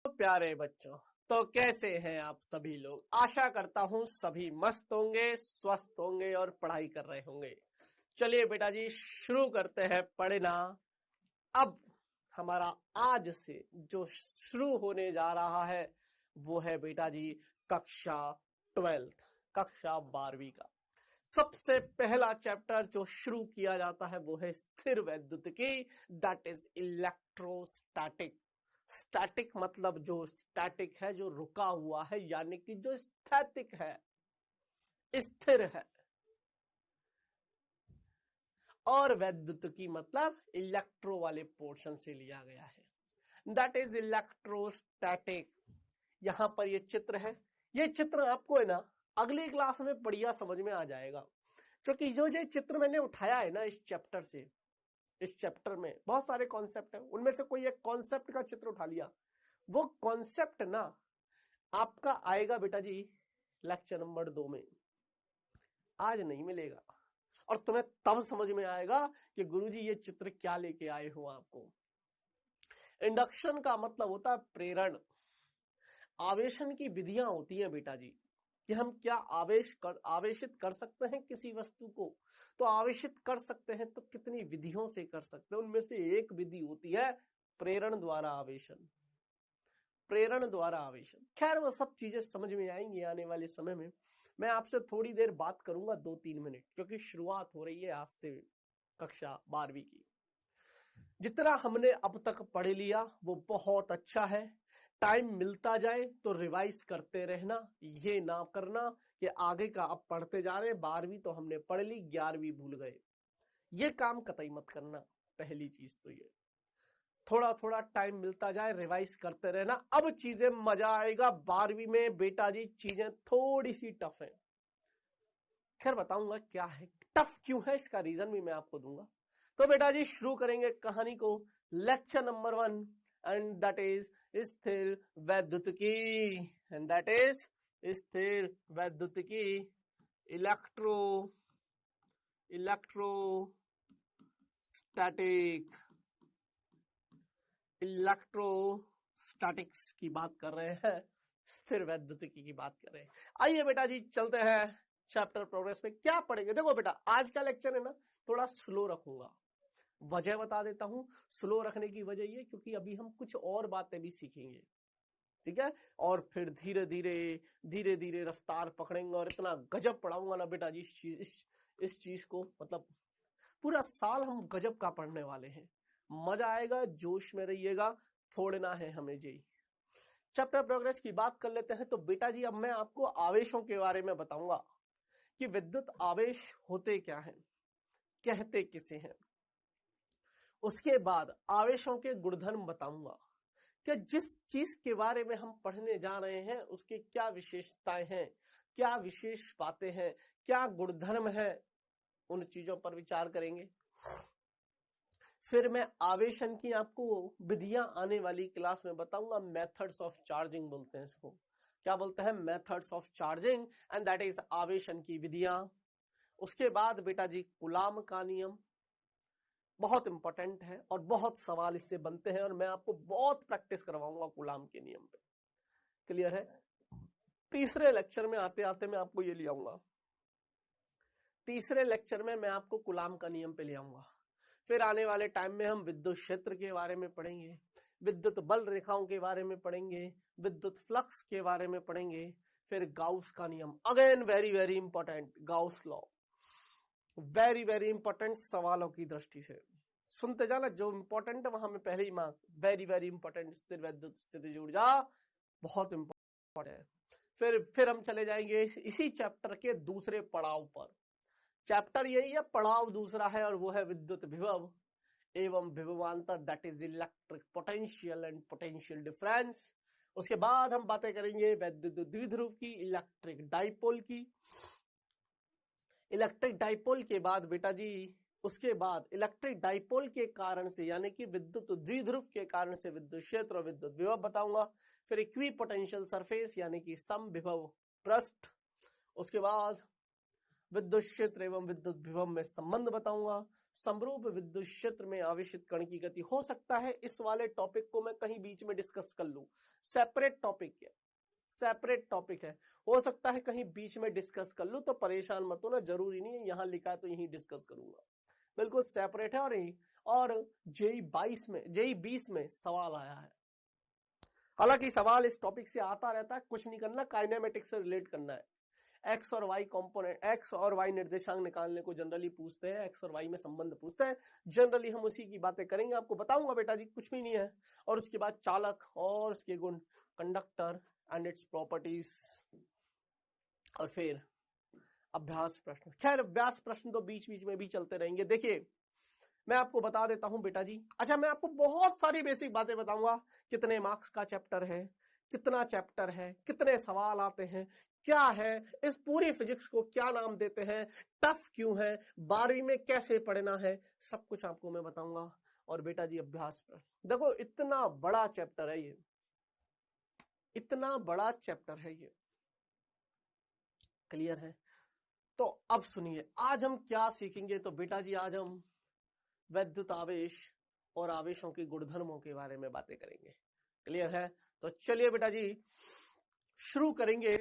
प्यारे बच्चों, तो कैसे हैं आप सभी लोग। आशा करता हूं सभी मस्त होंगे, स्वस्थ होंगे और पढ़ाई कर रहे होंगे। चलिए बेटा जी शुरू करते हैं पढ़ना। अब हमारा आज से जो शुरू होने जा रहा है वो है बेटा जी कक्षा 12, कक्षा 12वीं का सबसे पहला चैप्टर जो शुरू किया जाता है वो है स्थिर वैद्युतिकी, दैट इज इलेक्ट्रोस्टैटिक। स्टैटिक मतलब जो स्टैटिक है, जो रुका हुआ है, यानी कि जो स्थैतिक है, स्थिर है। और वैद्युतिकी मतलब इलेक्ट्रो वाले पोर्शन से लिया गया है, दैट इज इलेक्ट्रोस्टैटिक। यहां पर ये चित्र है, ये चित्र आपको है ना अगली क्लास में बढ़िया समझ में आ जाएगा, क्योंकि जो ये चित्र मैंने उठाया है ना इस चैप्टर से, इस चैप्टर में बहुत सारे कॉन्सेप्ट है, उनमें से कोई एक कॉन्सेप्ट का चित्र उठा लिया, वो कॉन्सेप्ट ना आपका आएगा बेटा जी लेक्चर नंबर 2 में, आज नहीं मिलेगा। और तुम्हें तब समझ में आएगा कि गुरुजी ये चित्र क्या लेके आए हो आपको। इंडक्शन का मतलब होता है प्रेरण। आवेशन की विधियां होती हैं बेटा जी कि हम क्या आवेशित कर सकते हैं किसी वस्तु को, तो आवेशित कर सकते हैं तो कितनी विधियों से कर सकते हैं, उनमें से एक विधि होती है प्रेरण द्वारा आवेशन। प्रेरण द्वारा आवेशन, खैर वो सब चीजें समझ में आएंगी आने वाले समय में। मैं आपसे थोड़ी देर बात करूंगा 2-3 मिनट, क्योंकि शुरुआत हो रही है आज से कक्षा 12वीं की। जितना हमने अब तक पढ़ लिया वो बहुत अच्छा है। टाइम मिलता जाए तो रिवाइज करते रहना, ये ना करना कि आगे का अब पढ़ते जा रहे हैं, 12वीं तो हमने पढ़ ली, 11वीं भूल गए, ये काम कतई मत करना। पहली चीज तो ये, थोड़ा थोड़ा टाइम मिलता जाए रिवाइज करते रहना। अब चीजें मजा आएगा 12वीं में बेटा जी, चीजें थोड़ी सी टफ है, खैर बताऊंगा क्या है टफ क्यों है, इसका रीजन भी मैं आपको दूंगा। तो बेटा जी शुरू करेंगे कहानी को, lecture number 1, and that is स्थिर वैद्युतिकी, एंड दैट इज स्थिर वैद्युतिकी, इलेक्ट्रो स्टैटिक, इलेक्ट्रोस्टैटिक्स की बात कर रहे हैं, स्थिर वैद्युतिकी की बात कर रहे हैं। आइए बेटा जी चलते हैं चैप्टर प्रोग्रेस में। क्या पढ़ेंगे, देखो बेटा आज का लेक्चर है ना थोड़ा स्लो रखूंगा, वजह बता देता हूं। स्लो रखने की वजह ये क्योंकि अभी हम कुछ और बातें भी सीखेंगे, ठीक है, और फिर धीरे धीरे रफ्तार पकड़ेंगे, और इतना गजब पढ़ाऊंगा ना बेटा जी इस चीज को, मतलब पूरा साल हम गजब का पढ़ने वाले हैं, मजा आएगा, जोश में रहिएगा, फोड़ना है हमें जी। चैप्टर प्रोग्रेस की बात कर लेते हैं। तो बेटा जी अब मैं आपको आवेशों के बारे में बताऊंगा कि विद्युत आवेश होते क्या हैं, कहते किसे हैं। उसके बाद आवेशों के गुणधर्म बताऊंगा कि जिस चीज के बारे में हम पढ़ने जा रहे हैं उसकी क्या विशेषताएं हैं, क्या विशेष बातें हैं, क्या गुणधर्म है, उन चीजों पर विचार करेंगे। फिर मैं आवेशन की आपको विधियां आने वाली क्लास में बताऊंगा, मेथड्स ऑफ चार्जिंग बोलते हैं इसको, क्या बोलते हैं, methods of charging, and that is आवेशन की विधियां। उसके बाद बेटा जी कूलाम का नियम बहुत इंपॉर्टेंट है और बहुत सवाल इससे बनते हैं, और मैं आपको बहुत प्रैक्टिस करवाऊंगा कूलाम के नियम पे, क्लियर है। तीसरे लेक्चर में आते आते मैं आपको ये ले आऊंगा, तीसरे लेक्चर में मैं आपको कूलाम का नियम पे ले आऊंगा। फिर आने वाले टाइम में हम विद्युत क्षेत्र के बारे में पढ़ेंगे, विद्युत बल रेखाओं के बारे में पढ़ेंगे, विद्युत फ्लक्स के बारे में पढ़ेंगे, फिर गाउस का नियम, again very very important, Gauss law, very very important सवालों की दृष्टि से सुनते जाना, जो इंपॉर्टेंट है वहां में पहले ही मार्क, वेरी वेरी इंपॉर्टेंट, स्थिर वैद्युत स्थितिज ऊर्जा बहुत इंपॉर्टेंट है। फिर हम चले जाएंगे इसी चैप्टर के दूसरे पड़ाव पर, चैप्टर यही है, पड़ाव दूसरा है, और वो है विद्युत विभव एवं विभवांतर, that is electric potential and potential difference. उसके बाद हम बातें करेंगे वैद्युत द्विध्रुव की, इलेक्ट्रिक डाइपोल की। इलेक्ट्रिक डाइपोल के बाद बेटा जी, उसके बाद इलेक्ट्रिक डाइपोल के कारण से यानी कि विद्युत द्विध्रुव के कारण से विद्युत क्षेत्र और विद्युत विभव बताऊंगा। फिर इक्वी पोटेंशियल सरफेस यानी कि सम विभव पृष्ठ। उसके बाद विद्युत क्षेत्र एवं विद्युत विभव में संबंध बताऊंगा। समरूप विद्युत क्षेत्र में आवेशित कण की गति। हो सकता है इस वाले टॉपिक को मैं कहीं बीच में डिस्कस कर लूं, सेपरेट टॉपिक है, हो सकता है कहीं बीच में डिस्कस कर लूं, तो परेशान मत होना, जरूरी नहीं है यहां लिखा है तो यहीं डिस्कस करूंगा, बिल्कुल सेपरेट है। और जेई 20 में सवाल आया है, हालांकि सवाल इस टॉपिक से आता रहता है, कुछ नहीं करना, काइनेमेटिक्स से रिलेट करना है। एक्स और वाई कंपोनेंट, एक्स और वाई निर्देशांक निकालने को जनरली पूछते हैं, एक्स और वाई में संबंध पूछते हैं, जनरली हम उसी की बातें करेंगे, आपको बताऊंगा बेटा जी कुछ भी नहीं है। और उसके बाद चालक और उसके गुण, कंडक्टर एंड इट्स प्रॉपर्टीज, और फिर अभ्यास प्रश्न। खैर अभ्यास प्रश्न तो बीच बीच में भी चलते रहेंगे। देखिए मैं आपको बता देता हूं बेटा जी, अच्छा मैं आपको बहुत सारी बेसिक बातें बताऊंगा, कितने मार्क्स का चैप्टर है, कितना चैप्टर है, कितने सवाल आते हैं, क्या है इस पूरी फिजिक्स को क्या नाम देते हैं, टफ क्यों है, 12वीं में कैसे पढ़ना है, सब कुछ आपको मैं बताऊंगा। और बेटा जी अभ्यास प्रश्न, देखो इतना बड़ा चैप्टर है ये, इतना बड़ा चैप्टर है ये, क्लियर है। तो अब सुनिए आज हम क्या सीखेंगे, तो बेटा जी आज हम वैद्युत आवेश और आवेशों के गुणधर्मों के बारे में बातें करेंगे, क्लियर है। तो चलिए बेटा जी शुरू करेंगे,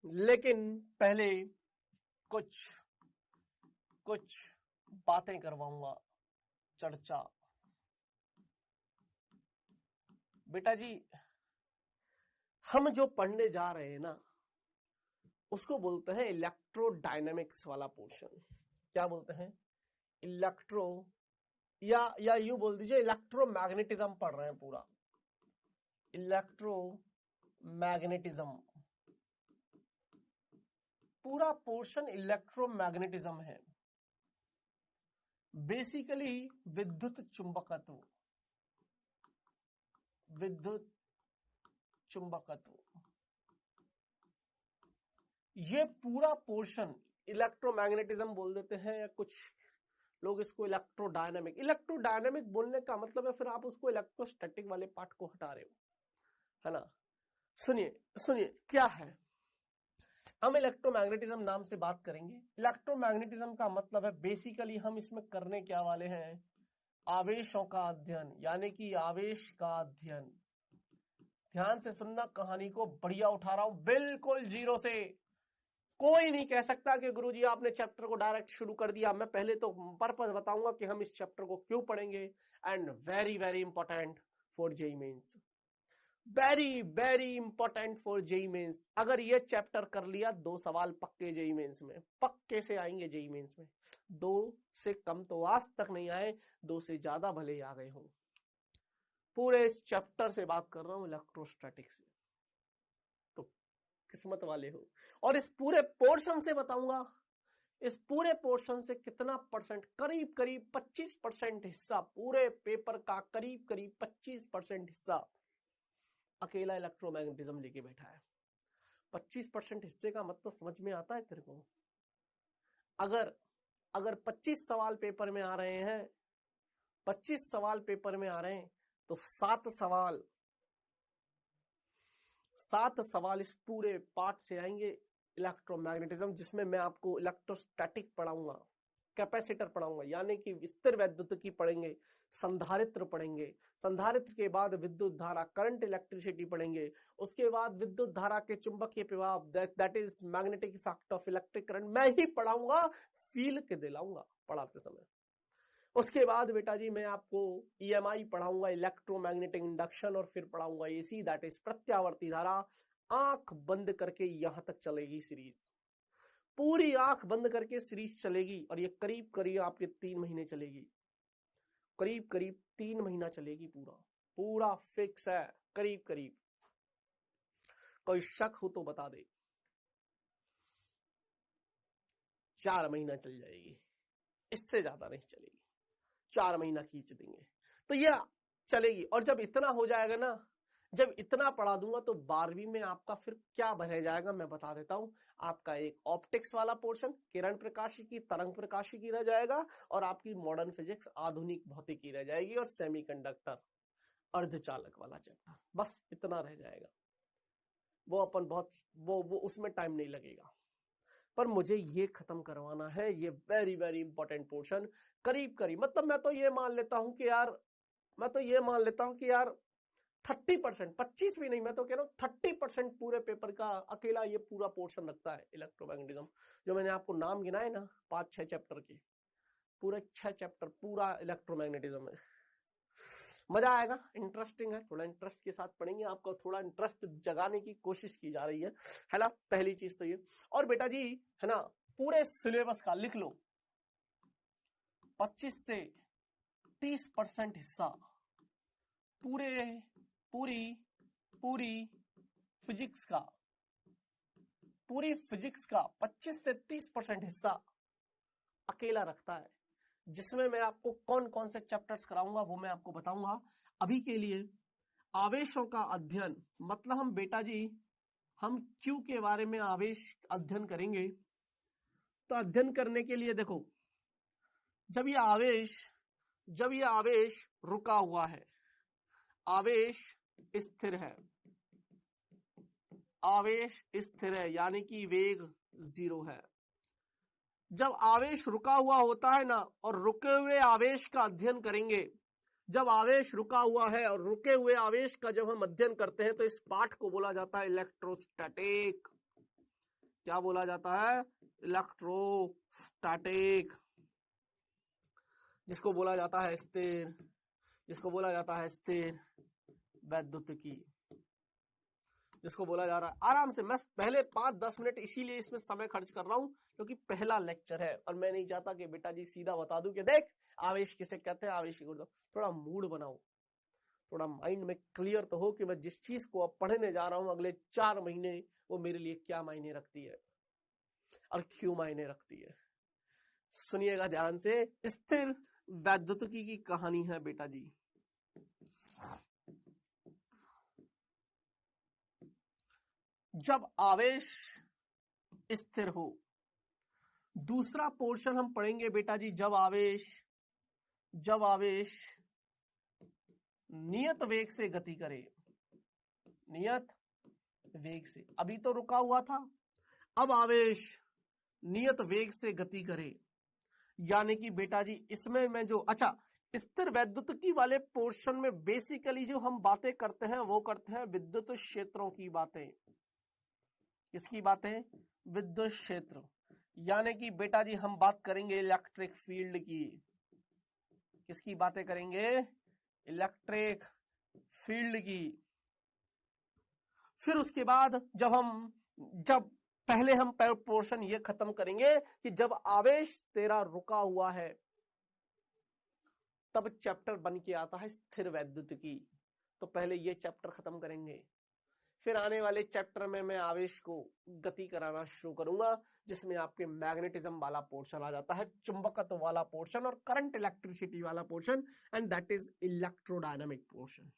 लेकिन पहले कुछ बातें करवाऊंगा, चर्चा। बेटा जी हम जो पढ़ने जा रहे हैं ना उसको बोलते हैं इलेक्ट्रोडायनेमिक्स वाला पोर्शन। क्या बोलते हैं? इलेक्ट्रो, या यूं बोल दीजिए इलेक्ट्रोमैग्नेटिज्म पढ़ रहे हैं पूरा, इलेक्ट्रोमैग्नेटिज्म, पूरा पोर्शन इलेक्ट्रोमैग्नेटिज्म है। बेसिकली विद्युत चुंबकत्व, ये पूरा पोर्शन इलेक्ट्रोमैग्नेटिज्म बोल देते हैं, या कुछ लोग इसको इलेक्ट्रोडायनेमिक बोलने का मतलब है फिर आप उसको इलेक्ट्रोस्टैटिक वाले पार्ट को हटा रहे हो, है ना। सुनिए क्या है, हम इलेक्ट्रोमैग्नेटिज्म नाम से बात करेंगे। इलेक्ट्रोमैग्नेटिज्म का मतलब है बेसिकली हम इसमें करने क्या वाले हैं, आवेशों का अध्ययन, यानी कि आवेश का अध्ययन। ध्यान से सुनना, कहानी को बढ़िया उठा रहा हूं, बिल्कुल जीरो से। कोई नहीं कह सकता कि गुरुजी आपने चैप्टर को डायरेक्ट शुरू कर दिया। मैं पहले तो पर्पस बताऊंगा कि हम इस चैप्टर को क्यों पढ़ेंगे, and very very important for JEE mains, very important for JEE mains. अगर ये चैप्टर कर लिया 2 सवाल पक्के जेईई मेंस में, पक्के से आएंगे जेईई मेंस में। 2 से कम तो आज तक नहीं आए, 2 से ज्यादा भले ही आ गए हो। पूरे इस चैप्टर से बात कर रहा हूं, इलेक्ट्रोस्टैटिक्स से, तो किस्मत वाले हो। और इस पूरे पोर्शन से बताऊंगा, इस पूरे पोर्शन से कितना परसेंट, करीब 25% हिस्सा, पूरे पेपर का करीब 25% हिस्सा अकेला इलेक्ट्रोमैग्नेटिज्म लेके बैठा है। 25% हिस्से का मतलब समझ में आता है तेरे को? अगर 25 सवाल पेपर में आ रहे हैं, 25 सवाल पेपर में आ रहे हैं, तो 7 सवाल इस पूरे पार्ट से आएंगे इलेक्ट्रोमैग्नेटिज्म, जिसमें मैं आपको इलेक्ट्रोस्टैटिक पढ़ाऊंगा, कैपेसिटर पढ़ाऊंगा, यानी कि स्थिर वैद्युतिकी पढ़ेंगे, संधारित्र पढ़ेंगे, संधारित्र के बाद विद्युत धारा, करंट इलेक्ट्रिसिटी पढ़ेंगे, उसके बाद विद्युत धारा के चुंबकीय प्रभाव, that is magnetic effect of electric current, मैं ही पढ़ाऊंगा, फील के दिलाऊंगा पढ़ाते समय। उसके बाद बेटा जी मैं आपको ईएमआई पढ़ाऊंगा, इलेक्ट्रोमैग्नेटिक इंडक्शन, और फिर पढ़ाऊंगा एसी, दैट इज प्रत्यावर्ती धारा। आंख बंद करके यहां तक चलेगी सीरीज, पूरी आंख बंद करके सीरीज चलेगी, और ये करीब आपके 3 महीने चलेगी, करीब 3 महीना चलेगी, पूरा फिक्स है, करीब। कोई शक हो तो बता दे। 4 महीना चल जाएगी, इससे ज्यादा नहीं चलेगी, 4 महीना खींच देंगे तो ये चलेगी। और जब इतना हो जाएगा ना, जब इतना पढ़ा दूंगा, तो 12वीं में आपका फिर क्या बन जाएगा मैं बता देता हूं। आपका एक ऑप्टिक्स वाला पोर्शन, किरण प्रकाशिकी, तरंग प्रकाशिकी रह जाएगा, और आपकी मॉडर्न फिजिक्स, आधुनिक भौतिकी रह जाएगी, और सेमीकंडक्टर, अर्धचालक वाला चैप्टर, बस इतना रह जाएगा। वो अपन बहुत वो उसमें टाइम नहीं लगेगा। पर मुझे ये खत्म करवाना है, ये वेरी वेरी इंपॉर्टेंट पोर्शन। करीब करीब मतलब मैं तो ये मान लेता हूं कि यार 30%, 25 भी नहीं, मैं तो कह रहा हूँ 30% पूरे पेपर का अकेला ये पूरा पोर्शन रखता है इलेक्ट्रोमैग्नेटिज्म। जो मैंने आपको नाम गिनाए ना 5-6 चैप्टर के, पूरे 6 चैप्टर पूरा इलेक्ट्रोमैग्नेटिज्म है। मजा आएगा, इंटरेस्टिंग है, थोड़ा इंटरेस्ट के साथ पढ़ेंगे, आपको थोड़ा इंटरेस्ट जगाने की कोशिश की जा रही है ना। पहली चीज तो ये। और बेटा जी है ना, पूरे सिलेबस का लिख लो 25 से 30% हिस्सा पूरी फिजिक्स का 25 से 30% हिस्सा अकेला रखता है, जिसमें मैं आपको कौन कौन से चैप्टर्स कराऊंगा वो मैं आपको बताऊंगा। अभी के लिए आवेशों का अध्ययन, मतलब हम बेटा जी हम क्यू के बारे में आवेश अध्ययन करेंगे। तो अध्ययन करने के लिए देखो, जब ये आवेश रुका हुआ है, आवेश स्थिर है यानी कि वेग 0 है। जब आवेश रुका हुआ होता है ना, और रुके हुए आवेश का अध्ययन करेंगे, जब आवेश रुका हुआ है और रुके हुए आवेश का जब हम अध्ययन करते हैं तो इस पाठ को बोला जाता है इलेक्ट्रोस्टैटिक। क्या बोला जाता है? इलेक्ट्रोस्टैटिक। जिसको बोला जाता है स्थिर वैद्युतिकी, जिसको बोला जा रहा है। आराम से, मैं पहले 5-10 मिनट इसीलिए इसमें समय खर्च कर रहा हूं क्योंकि पहला लेक्चर है और मैं नहीं चाहता कि बेटा जी सीधा बता दूं कि देख आवेश किसे कहते हैं, आवेश को। थोड़ा मूड बनाओ, थोड़ा माइंड में क्लियर तो हो कि मैं जिस चीज को अब पढ़ने जा रहा हूं अगले 4 महीने, वो मेरे लिए क्या मायने रखती है और क्यों मायने रखती है। सुनिएगा ध्यान से। स्थिर वैद्युतिकी की कहानी है बेटा जी। जब आवेश स्थिर हो, दूसरा पोर्शन हम पढ़ेंगे बेटा जी, जब आवेश नियत वेग से गति करे, नियत वेग से। अभी तो रुका हुआ था, अब आवेश नियत वेग से गति करे, यानी कि बेटा जी इसमें मैं जो स्थिर वैद्युतिकी वाले पोर्शन में बेसिकली जो हम बातें करते हैं वो करते हैं विद्युत क्षेत्रों की बातें। किसकी बातें? विद्युत क्षेत्र। यानी कि बेटा जी हम बात करेंगे इलेक्ट्रिक फील्ड की। किसकी बातें करेंगे? इलेक्ट्रिक फील्ड की। फिर उसके बाद जब पहले हम पोर्शन ये खत्म करेंगे कि जब आवेश तेरा रुका हुआ है, तब चैप्टर बन के आता है स्थिर वैद्युतिकी। तो पहले ये चैप्टर खत्म करेंगे, फिर आने वाले चैप्टर में मैं आवेश को गति कराना शुरू करूंगा, जिसमें आपके मैग्नेटिज्म वाला पोर्शन आ जाता है, चुंबकत्व वाला पोर्शन और करंट इलेक्ट्रिसिटी वाला portion, and that is electrodynamic portion.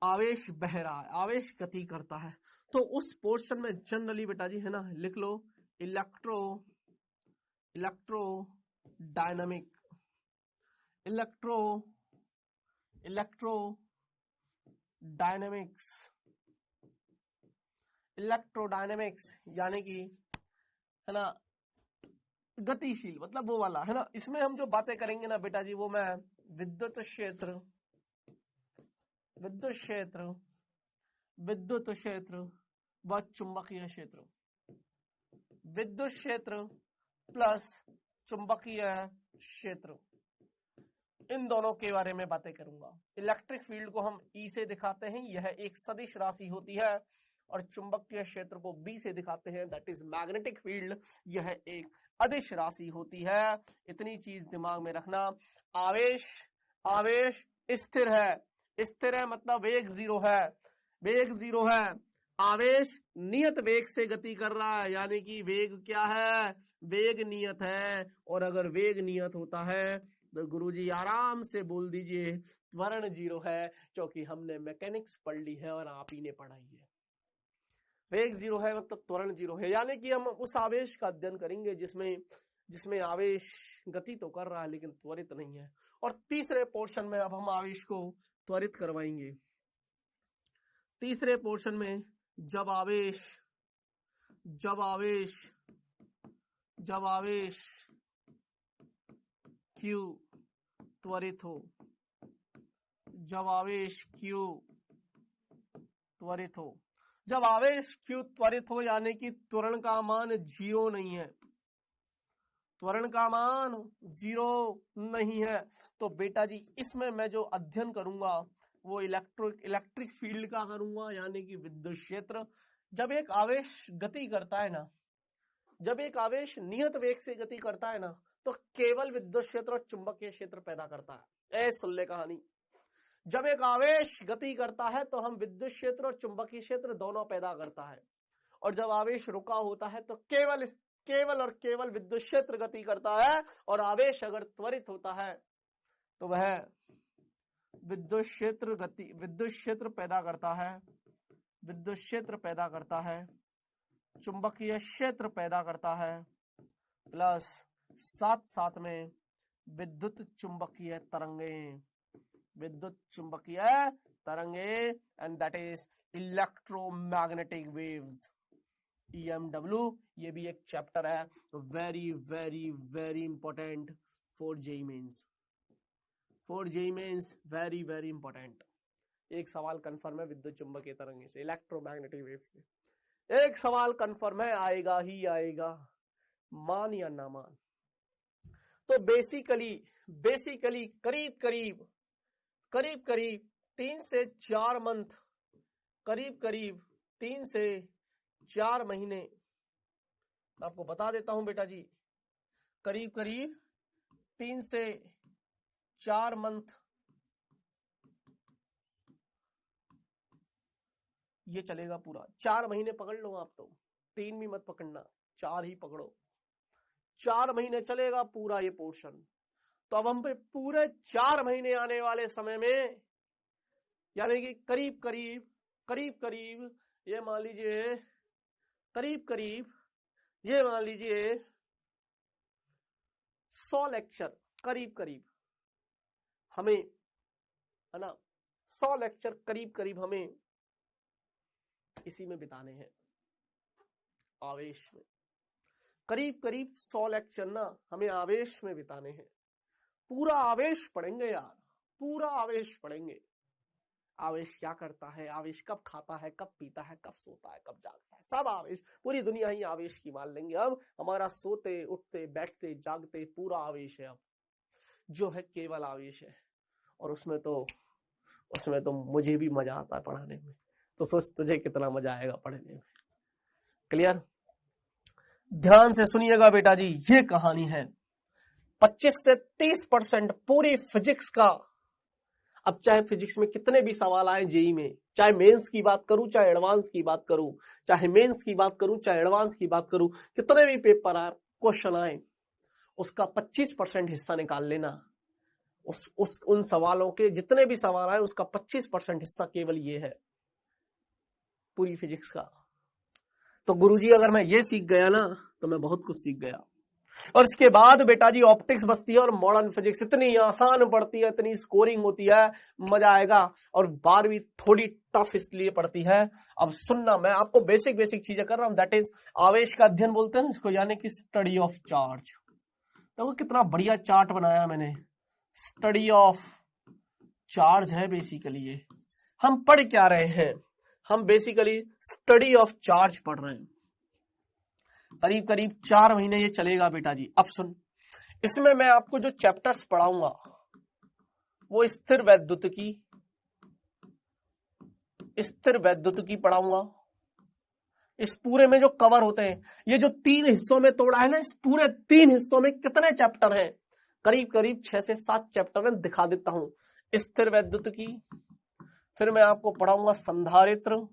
आवेश बह रहा है, आवेश गति करता है, तो उस पोर्शन में जनरली बेटा जी है ना, लिख लो इलेक्ट्रोडायनेमिक्स यानी कि है ना गतिशील, मतलब वो वाला है ना। इसमें हम जो बातें करेंगे ना बेटा जी, वो मैं विद्युत क्षेत्र व चुंबकीय क्षेत्र, विद्युत क्षेत्र प्लस चुंबकीय क्षेत्र, इन दोनों के बारे में बातें करूंगा। इलेक्ट्रिक फील्ड को हम ई से दिखाते हैं, यह एक सदिश राशि होती है, और चुंबकीय क्षेत्र को बी से दिखाते हैं, दैट इज मैग्नेटिक फील्ड, यह एक अदिश राशि होती है। इतनी चीज दिमाग में रखना। आवेश स्थिर है मतलब वेग 0 है। आवेश नियत वेग से गति कर रहा है, यानी कि वेग क्या है? वेग नियत है। और अगर वेग नियत होता है तो गुरुजी आराम से बोल दीजिए त्वरण 0 है, क्योंकि हमने मैकेनिक्स पढ़ ली है और आप ही ने पढ़ाई है। वेग 0 है मतलब त्वरण 0 है, यानी कि हम उस आवेश का अध्ययन करेंगे जिसमें आवेश गति तो कर रहा है लेकिन त्वरित नहीं है। और तीसरे पोर्शन में अब हम आवेश को त्वरित करवाएंगे। तीसरे पोर्शन में जब आवेश जब आवेश Q त्वरित हो, जब आवेश Q त्वरित हो, जब आवेश Q त्वरित हो यानी कि त्वरण का मान 0 नहीं है, त्वरण का मान 0 नहीं है, तो बेटा जी इसमें मैं जो अध्ययन करूंगा वो इलेक्ट्रिक फील्ड का करूंगा, यानी कि विद्युत क्षेत्र। जब एक आवेश गति करता है ना, जब एक आवेश नियत वेग से गति करता है ना, तो केवल विद्युत क्षेत्र और चुंबकीय क्षेत्र पैदा करता है। ए सुन ले कहानी, जब एक आवेश गति करता है तो हम विद्युत क्षेत्र और चुंबकीय क्षेत्र दोनों पैदा करता है, और जब आवेश रुका होता है तो केवल और केवल विद्युत क्षेत्र गति करता है, और आवेश अगर त्वरित होता है तो वह विद्युत क्षेत्र पैदा करता है, विद्युत क्षेत्र पैदा करता है, चुंबकीय क्षेत्र पैदा करता है, प्लस साथ साथ में विद्युत चुंबकीय तरंगे, and that is electromagnetic waves, EMW। ये भी एक चैप्टर है, very very very important for JEE mains, very very important. एक सवाल कंफर्म है विद्युत चुंबकीय तरंगे से, इलेक्ट्रोमैग्नेटिक वेव से एक सवाल कंफर्म है, आएगा ही आएगा, मान या ना मान। तो बेसिकली करीब 3 से 4 मंथ, करीब 3 से 4 महीने, आपको बता देता हूं बेटा जी, करीब 3 से 4 मंथ ये चलेगा पूरा। 4 महीने पकड़ लो आप, तो 3 भी मत पकड़ना, 4 ही पकड़ो, 4 महीने चलेगा पूरा ये पोर्शन। तो अब हम पे पूरे 4 महीने आने वाले समय में, यानी कि करीब ये मान लीजिए, ये मान लीजिए 100 लेक्चर करीब हमें, है ना, 100 लेक्चर करीब हमें इसी में बिताने हैं, आवेश में। करीब 100 लेक्चर ना हमें आवेश में बिताने हैं। पूरा आवेश पढ़ेंगे यार, पूरा आवेश पढ़ेंगे। आवेश क्या करता है, आवेश कब खाता है, कब पीता है, कब सोता है, कब जागता है, सब आवेश, पूरी दुनिया ही आवेश की मान लेंगे हम। हमारा सोते उठते बैठते जागते पूरा आवेश है, अब जो है केवल आवेश है। और उसमें तो मुझे भी मजा आता है पढ़ाने में, तो सोच तुझे कितना मजा आएगा पढ़ने में। क्लियर? ध्यान से सुनिएगा बेटा जी, ये कहानी है। 25 से 30% पूरी फिजिक्स का, अब चाहे फिजिक्स में कितने भी सवाल आए जेईई में, चाहे मेंस की बात करूं चाहे एडवांस की बात करूं, चाहे मेंस की बात करूं चाहे एडवांस की बात करूं, कितने भी पेपर आए, क्वेश्चन आए, उसका 25% हिस्सा निकाल लेना। उन सवालों के जितने भी सवाल आए उसका 25% हिस्सा केवल ये है, पूरी फिजिक्स का। तो गुरुजी अगर मैं ये सीख गया ना तो मैं बहुत कुछ सीख गया। और इसके बाद बेटा जी ऑप्टिक्स बचती है और मॉडर्न फिजिक्स, इतनी आसान पड़ती है, इतनी स्कोरिंग होती है, मजा आएगा। और 12वीं थोड़ी टफ इसलिए पड़ती है। अब सुनना, मैं आपको बेसिक चीजें कर रहा हूं, दैट इज आवेश का अध्ययन बोलते हैं इसको, यानी कि स्टडी ऑफ चार्ज। तो कितना बढ़िया चार्ट बनाया मैंने, स्टडी ऑफ चार्ज है बेसिकली ये। हम पढ़ क्या रहे हैं, हम बेसिकली स्टडी ऑफ चार्ज पढ़ रहे हैं। करीब 4 महीने ये चलेगा बेटा जी। अब सुन, इसमें मैं आपको जो चैप्टर्स पढ़ाऊंगा वो स्थिर वैद्युतिकी पढ़ाऊंगा। इस पूरे में जो कवर होते हैं, ये जो 3 हिस्सों में तोड़ा है ना, इस पूरे 3 हिस्सों में कितने चैप्टर हैं, करीब 6 से 7 चैप्टर में दिखा देता हूं। स्थिर वैद्युतिकी, फिर मैं आपको पढ़ाऊंगा संधारित्र।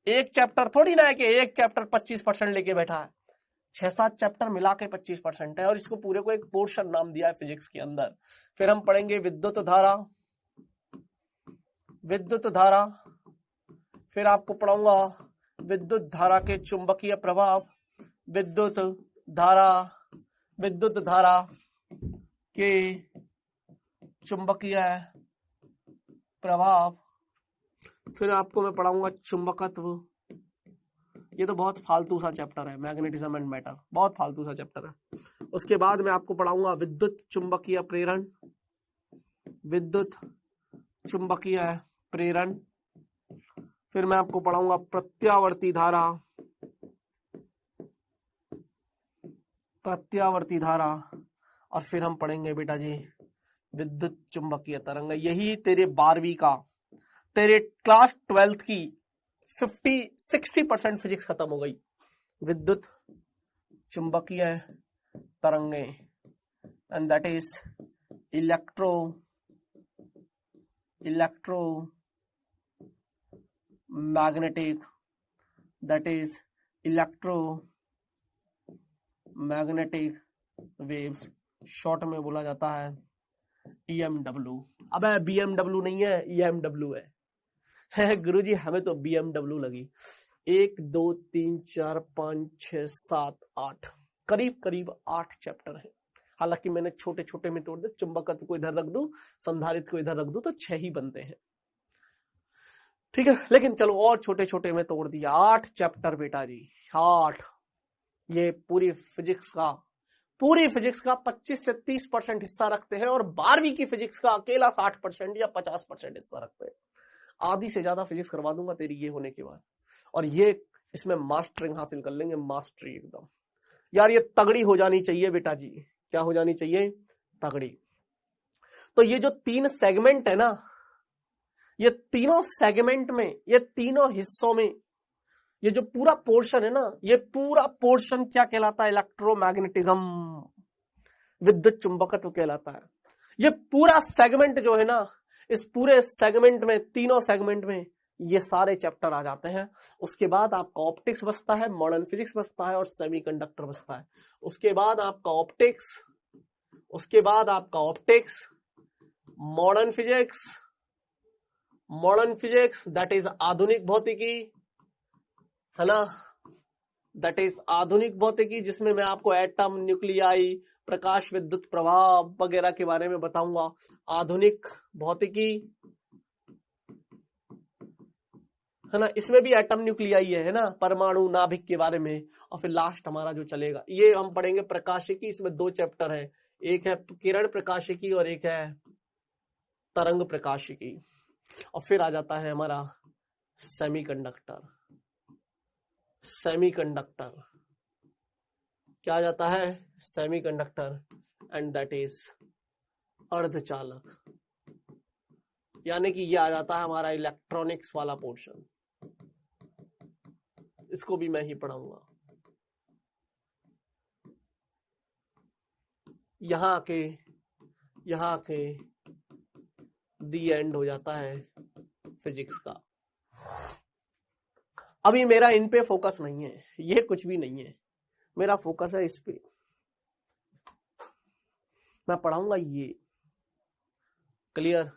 एक चैप्टर थोड़ी ना है कि एक चैप्टर 25% लेके बैठा है, 6-7 चैप्टर मिला के 25% है, और इसको पूरे को एक पोर्शन नाम दिया है फिजिक्स के अंदर। फिर हम पढ़ेंगे विद्युत धारा, फिर आपको पढ़ाऊंगा विद्युत धारा के चुंबकीय प्रभाव, विद्युत धारा के चुंबकीय प्रभाव, फिर आपको मैं पढ़ाऊंगा चुंबकत्व, ये तो बहुत फालतू सा चैप्टर है, मैग्नेटिज्म एंड मैटर, बहुत फालतू सा चैप्टर है। उसके बाद मैं आपको पढ़ाऊंगा विद्युत चुंबकीय प्रेरण, विद्युत चुंबकीय प्रेरण। फिर मैं आपको पढ़ाऊंगा प्रत्यावर्ती धारा, प्रत्यावर्ती धारा। और फिर हम पढ़ेंगे बेटा जी विद्युत चुंबकीय तरंग। यही तेरे 12वीं का, तेरे क्लास 12th की 50-60% फिजिक्स खत्म हो गई। विद्युत चुंबकीय तरंगे, and that is electromagnetic, that is electromagnetic waves, short में बोला जाता है EMW। अब BMW नहीं है, EMW है गुरुजी, हमें तो BMW लगी। 1 2 3 4 5 6 7 8, करीब करीब 8 चैप्टर है। हालांकि मैंने छोटे छोटे में तोड़ दे, चुंबकत्व को इधर रख दूं, संधारित्र को इधर रख दूं तो 6 ही बनते हैं, ठीक है। लेकिन चलो और छोटे छोटे में तोड़ दिया, 8 चैप्टर बेटा जी, 8। ये पूरी फिजिक्स का 25 से 30% हिस्सा रखते हैं, और 12वीं की फिजिक्स का अकेला 60% या 50% हिस्सा रखते हैं। आधी से ज्यादा फिजिक्स करवा दूंगा तेरी ये होने के बाद, और ये इसमें मास्टरिंग हासिल कर लेंगे, मास्टरी एकदम। यार ये तगड़ी हो जानी चाहिए बेटा जी, क्या हो जानी चाहिए? तगड़ी। तो ये जो 3 सेगमेंट है ना, ये तीनों सेगमेंट में, ये तीनों हिस्सों में, ये जो पूरा पोर्शन है ना, ये पूरा पोर्शन क्या कहलाता है? इलेक्ट्रोमैग्नेटिज्म, विद्युत चुंबकत्व कहलाता है। ये पूरा सेगमेंट जो है ना, इस पूरे सेगमेंट में, तीनों सेगमेंट में ये सारे चैप्टर आ जाते हैं। उसके बाद आपका ऑप्टिक्स बचता है, मॉडर्न फिजिक्स बचता है, और सेमीकंडक्टर बचता है। उसके बाद आपका ऑप्टिक्स, उसके बाद आपका optics, modern physics that is आधुनिक भौतिकी, है ना, दैट इज आधुनिक भौतिकी, जिसमें मैं आपको एटम, न्यूक्लियाई, प्रकाश विद्युत प्रवाह वगैरह के बारे में बताऊंगा। आधुनिक भौतिकी, है ना, इसमें भी एटम न्यूक्लियाई है ना, परमाणु नाभिक के बारे में। और फिर लास्ट हमारा जो चलेगा, ये हम पढ़ेंगे प्रकाशिकी। इसमें 2 चैप्टर है, एक है किरण प्रकाशिकी और एक है तरंग प्रकाशिकी। और फिर आ जाता है हमारा सेमीकंडक्टर। क्या आ जाता है? सेमीकंडक्टर, एंड दैट इज अर्धचालक, यानी कि ये आ जाता है हमारा इलेक्ट्रॉनिक्स वाला पोर्शन। इसको भी मैं ही पढ़ाऊंगा। यहाँ के दी एंड हो जाता है फिजिक्स का। अभी मेरा इन पे फोकस नहीं है, ये कुछ भी नहीं है, मेरा फोकस है इस पे। मैं पढ़ाऊंगा ये, क्लियर?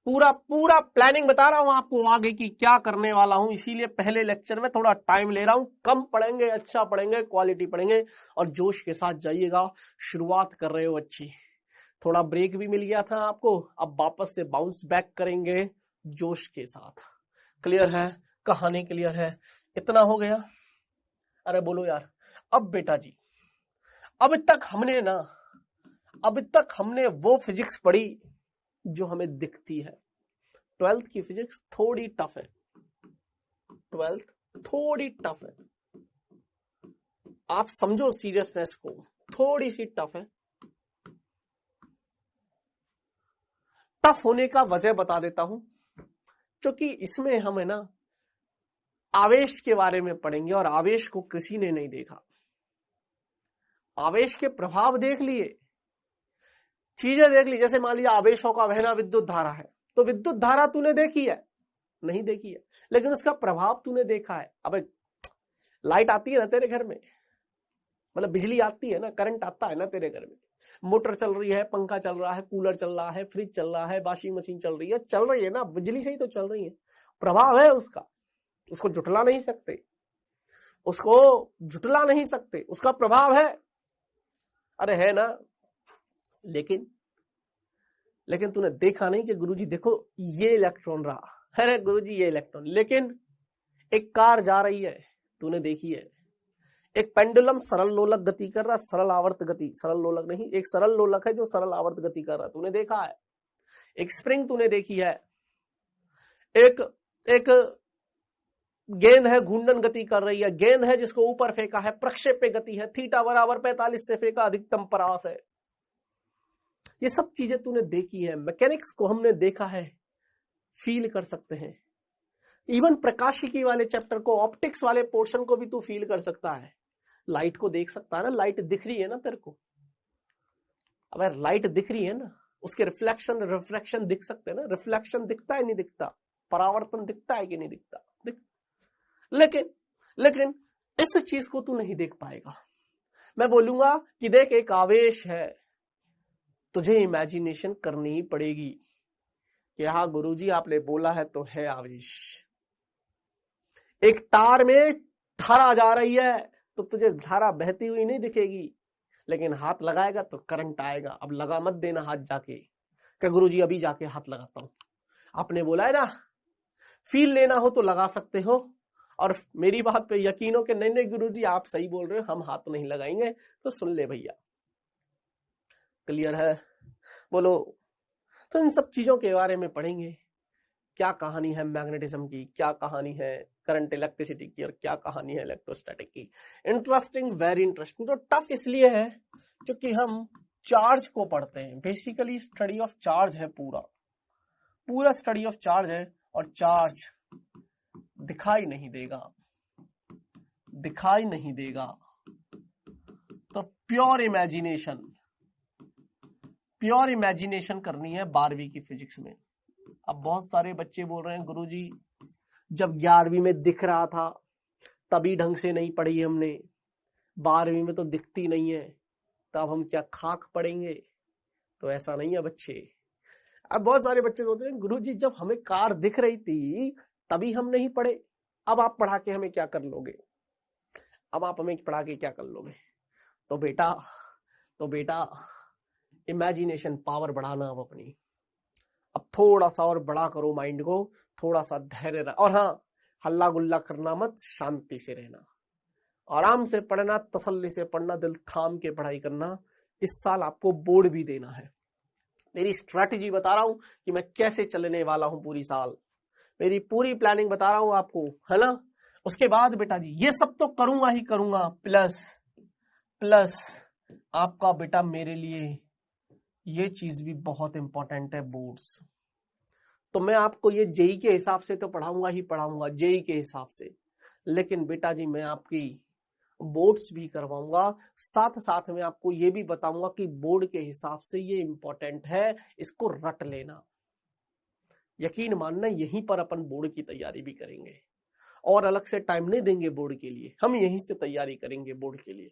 पूरा प्लानिंग बता रहा हूं आपको आगे की क्या करने वाला हूं, इसीलिए पहले लेक्चर में थोड़ा टाइम ले रहा हूं। कम पढ़ेंगे, अच्छा पढ़ेंगे, क्वालिटी पढ़ेंगे, और जोश के साथ जाइएगा। शुरुआत कर रहे हो अच्छी, थोड़ा ब्रेक भी मिल गया था आपको, अब वापस से बाउंस बैक करेंगे जोश के साथ। क्लियर है? कहानी क्लियर है? इतना हो गया? अरे बोलो यार। अब बेटा जी, अब तक हमने वो फिजिक्स पढ़ी जो हमें दिखती है। 12th की फिजिक्स थोड़ी टफ है, 12th थोड़ी टफ है, आप समझो सीरियसनेस को, थोड़ी सी टफ है। टफ होने का वजह बता देता हूं, क्योंकि इसमें हम है ना आवेश के बारे में पढ़ेंगे, और आवेश को किसी ने नहीं देखा। आवेश के प्रभाव देख लिए, चीजें देख ली, जैसे मान लिया आवेशों का बहना विद्युत धारा है, तो विद्युत धारा तूने देखी है? नहीं देखी है, लेकिन उसका प्रभाव तूने देखा है। अब लाइट आती है ना तेरे घर में, मतलब बिजली आती है ना, करंट आता है ना तेरे घर में, मोटर चल रही है, पंखा चल रहा है, कूलर चल रहा है, फ्रिज चल रहा है, वॉशिंग मशीन चल रही है ना, बिजली से ही तो चल रही है। प्रभाव है उसका, उसको झुठला नहीं सकते, उसका प्रभाव है। अरे है ना, लेकिन तूने देखा नहीं कि गुरुजी देखो ये इलेक्ट्रॉन रहा, अरे गुरुजी ये इलेक्ट्रॉन। लेकिन एक कार जा रही है, तूने देखी है। एक पेंडुलम सरल लोलक गति कर रहा, सरल आवर्त गति, सरल लोलक नहीं, एक सरल लोलक है जो सरल आवर्त गति कर रहा, तूने देखा है। एक स्प्रिंग तूने देखी है, एक गेंद है घूर्णन गति कर रही है, गेंद है जिसको ऊपर फेंका है, प्रक्षेप्य गति है, थीटा बराबर 45 से फेंका, अधिकतम परास है। ये सब चीजें तूने देखी है, मैकेनिक्स को हमने देखा है, फील कर सकते हैं। इवन प्रकाशिकी वाले चैप्टर को, ऑप्टिक्स वाले पोर्शन को भी तू फील कर सकता है। लाइट को देख सकता है ना, लाइट दिख रही है ना तेरे को। अगर लाइट दिख रही है ना, उसके रिफ्लेक्शन रिफ्रैक्शन दिख सकते हैं ना। रिफ्लेक्शन दिखता है नहीं दिखता, परावर्तन दिखता है कि नहीं दिखता, लेकिन इस चीज को तू नहीं देख पाएगा। मैं बोलूंगा कि देख एक आवेश है, तुझे इमेजिनेशन करनी ही पड़ेगी कि हाँ गुरुजी आपने बोला है तो है आवेश। एक तार में धारा जा रही है तो तुझे धारा बहती हुई नहीं दिखेगी, लेकिन हाथ लगाएगा तो करंट आएगा। अब लगा मत देना हाथ जाके, क्या गुरुजी अभी जाके हाथ लगाता हूं। आपने बोला है ना, फील लेना हो तो लगा सकते हो, और मेरी बात पे यकीन हो कि नहीं नहीं गुरुजी आप सही बोल रहे हो, हम हाथ नहीं लगाएंगे, तो सुन ले भैया। क्लियर है? बोलो। तो इन सब चीजों के बारे में पढ़ेंगे, क्या कहानी है मैग्नेटिज्म की, क्या कहानी है करंट इलेक्ट्रिसिटी की, और क्या कहानी है इलेक्ट्रोस्टैटिक की। Interesting, very interesting. तो टफ इसलिए है क्योंकि हम चार्ज को पढ़ते हैं, बेसिकली स्टडी ऑफ चार्ज है, पूरा स्टडी ऑफ चार्ज है, और चार्ज दिखाई नहीं देगा। तो प्योर इमेजिनेशन करनी है 12वीं की फिजिक्स में। अब बहुत सारे बच्चे बोल रहे हैं गुरुजी जब 11वीं में दिख रहा था तभी ढंग से नहीं पढ़ी हमने, 12वीं में तो दिखती नहीं है, तो अब हम क्या खाक पढ़ेंगे। तो ऐसा नहीं है बच्चे। अब बहुत सारे बच्चे बोलते हैं गुरुजी जब हमें कार दिख रही थी तभी हम नहीं पढ़े, अब आप पढ़ा के हमें क्या कर लोगे, अब आप हमें पढ़ा के क्या कर लोगे। तो बेटा इमेजिनेशन पावर बढ़ाना अब अपनी, अब थोड़ा सा और बड़ा करो माइंड को, थोड़ा सा धैर्य रख, और हाँ हल्ला गुल्ला करना मत, शांति से रहना, आराम से पढ़ना, तसल्ली से पढ़ना, दिल थाम के पढ़ाई करना। इस साल आपको बोर्ड भी देना है। मेरी स्ट्रैटेजी बता रहा हूं कि मैं कैसे चलने वाला हूं पूरी साल, मेरी पूरी प्लानिंग बता रहा हूं आपको, है ना। उसके बाद बेटा जी ये सब तो करूंगा ही करूंगा, प्लस आपका बेटा मेरे लिए ये चीज भी बहुत इंपॉर्टेंट है, बोर्ड्स। तो मैं आपको ये जेई के हिसाब से तो पढ़ाऊंगा ही पढ़ाऊंगा, जेई के हिसाब से, लेकिन बेटा जी मैं आपकी बोर्ड्स भी करवाऊंगा, साथ में आपको ये भी बताऊंगा कि बोर्ड के हिसाब से ये इंपॉर्टेंट है, इसको रट लेना। यकीन मानना यहीं पर अपन बोर्ड की तैयारी भी करेंगे, और अलग से टाइम नहीं देंगे बोर्ड के लिए, हम यहीं से तैयारी करेंगे बोर्ड के लिए।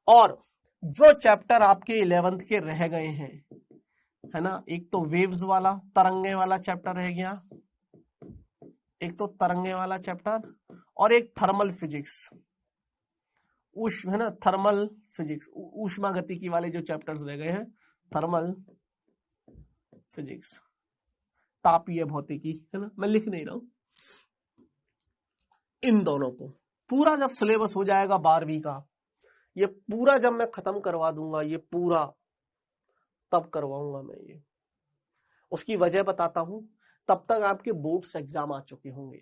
और जो चैप्टर आपके 11th के रह गए हैं, है ना, एक तो वेव्स वाला तरंगे वाला चैप्टर रह गया, एक तो तरंगे वाला चैप्टर, और एक थर्मल फिजिक्स, है ना, थर्मल फिजिक्स, ऊष्मा गतिकी वाले जो चैप्टर्स रह गए हैं, थर्मल फिजिक्स, तापीय भौतिकी, है ना, मैं लिख नहीं रहा हूं। इन दोनों को पूरा जब सिलेबस हो जाएगा 12वीं का, ये पूरा जब मैं खत्म करवा दूंगा, ये पूरा तब करवाऊंगा मैं ये। उसकी वजह बताता हूं, तब तक आपके बोर्ड्स एग्जाम आ चुके होंगे,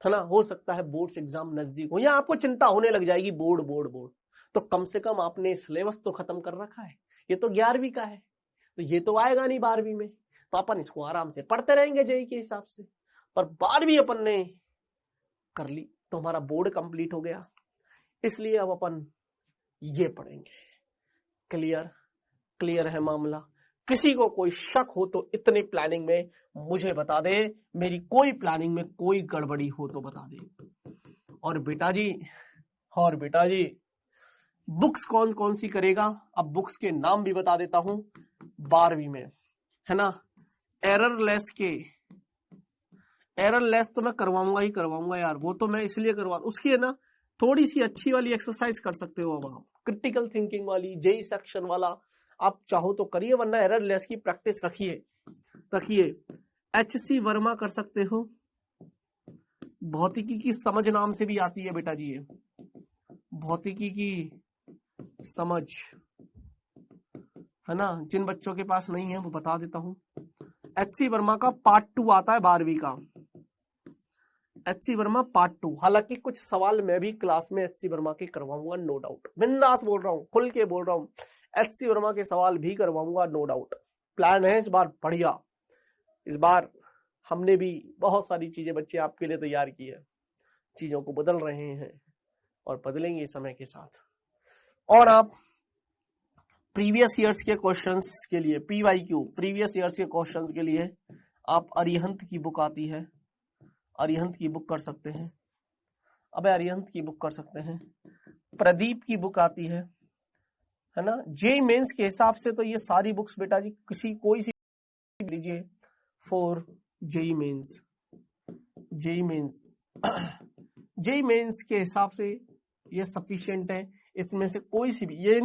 है ना। हो सकता है बोर्ड्स एग्जाम नजदीक हो, या आपको चिंता होने लग जाएगी बोर्ड, तो कम से कम आपने सिलेबस तो खत्म कर रखा है। ये तो 11वीं का है, तो ये तो आएगा नहीं 12वीं में, तो अपन इसको आराम से पढ़ते रहेंगे जेई के हिसाब से। पर 12वीं अपन ने कर ली तो हमारा बोर्ड कंप्लीट हो गया, इसलिए अब अपन ये पढ़ेंगे। क्लियर है मामला? किसी को कोई शक हो तो इतने प्लानिंग में मुझे बता दे, मेरी कोई प्लानिंग में कोई गड़बड़ी हो तो बता दे। और बेटा जी बुक्स कौन कौन सी करेगा, अब बुक्स के नाम भी बता देता हूं 12वीं में, है ना। एररलेस तो मैं करवाऊंगा ही करवाऊंगा यार, वो तो मैं इसलिए उसकी है ना थोड़ी सी अच्छी वाली एक्सरसाइज कर सकते हो। अब आप क्रिटिकल थिंकिंग वाली, जेई सेक्शन वाला आप चाहो तो करिए, वरना एररलेस की प्रैक्टिस रखिए। HC वर्मा कर सकते हो, भौतिकी की समझ नाम से भी आती है बेटा जी, ये भौतिकी की समझ है ना। जिन बच्चों के पास नहीं है वो बता देता हूं। एच.सी. वर्मा का पार्ट 2 आता है 12वीं का, एच.सी. वर्मा पार्ट 2। हालांकि कुछ सवाल मैं भी क्लास में एच.सी. वर्मा के करवाऊंगा, नो डाउट, बिंदास बोल रहा हूँ, खुल के बोल रहा हूँ, एच.सी. वर्मा के सवाल भी करवाऊंगा, नो डाउट। प्लान है इस बार बढ़िया, इस बार हमने भी बहुत सारी चीजें बच्चे आपके लिए तैयार की है, चीजों को बदल रहे हैं और बदलेंगे समय के साथ। और आप प्रीवियस ईयर्स के क्वेश्चंस के लिए PYQ, प्रीवियस ईयर्स के क्वेश्चंस के लिए आप अरिहंत की बुक आती है, अरिहंत की बुक कर सकते हैं। अब अरिहंत की बुक कर सकते हैं। प्रदीप की बुक आती है ना। जेई मेंस के हिसाब से तो ये सारी बुक्स बेटा जी किसी कोई सी लीजिए for JEE mains, JEE mains JEE mains के हिसाब से ये सफिशिएंट है। इसमें से कोई सी भी, ये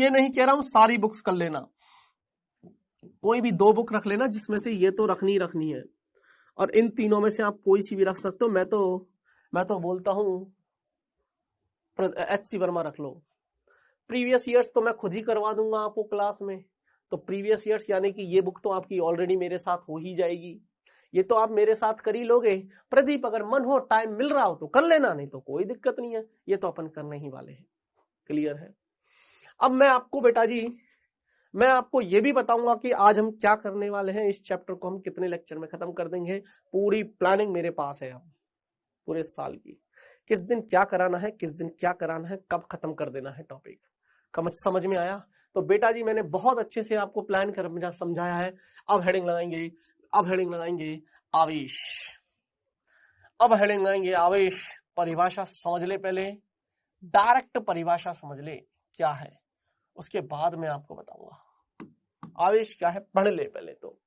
नहीं कह रहा हूं सारी बुक्स कर लेना, कोई भी 2 बुक रख लेना जिसमें से ये तो रखनी है, और इन तीनों में से आप कोई सी भी रख सकते हो। मैं तो बोलता हूं एच.सी. वर्मा रख लो। प्रीवियस ईयर्स तो मैं खुद ही करवा दूंगा आपको क्लास में, तो प्रीवियस ईयर्स यानी कि ये बुक तो आपकी ऑलरेडी मेरे साथ हो ही जाएगी, ये तो आप मेरे साथ कर ही लोगे। प्रदीप अगर मन हो, टाइम मिल रहा हो तो कर लेना, नहीं तो कोई दिक्कत नहीं है, ये तो अपन करने ही वाले हैं। क्लियर है। अब मैं आपको बेटा जी, मैं आपको ये भी बताऊंगा कि आज हम क्या करने वाले हैं, इस चैप्टर को हम कितने लेक्चर में खत्म कर देंगे। पूरी प्लानिंग मेरे पास है अब पूरे साल की, किस दिन क्या कराना है, किस दिन क्या कराना है, कब खत्म कर देना है टॉपिक। समझ में आया? तो बेटा जी मैंने बहुत अच्छे से आपको प्लान कर समझाया है। अब हेडिंग लगाएंगे आवेश, अब हेडिंग लगाएंगे आवेश। परिभाषा समझ ले पहले, डायरेक्ट परिभाषा समझ ले क्या है, उसके बाद मैं आपको बताऊंगा आवेश क्या है। पढ़ ले पहले तो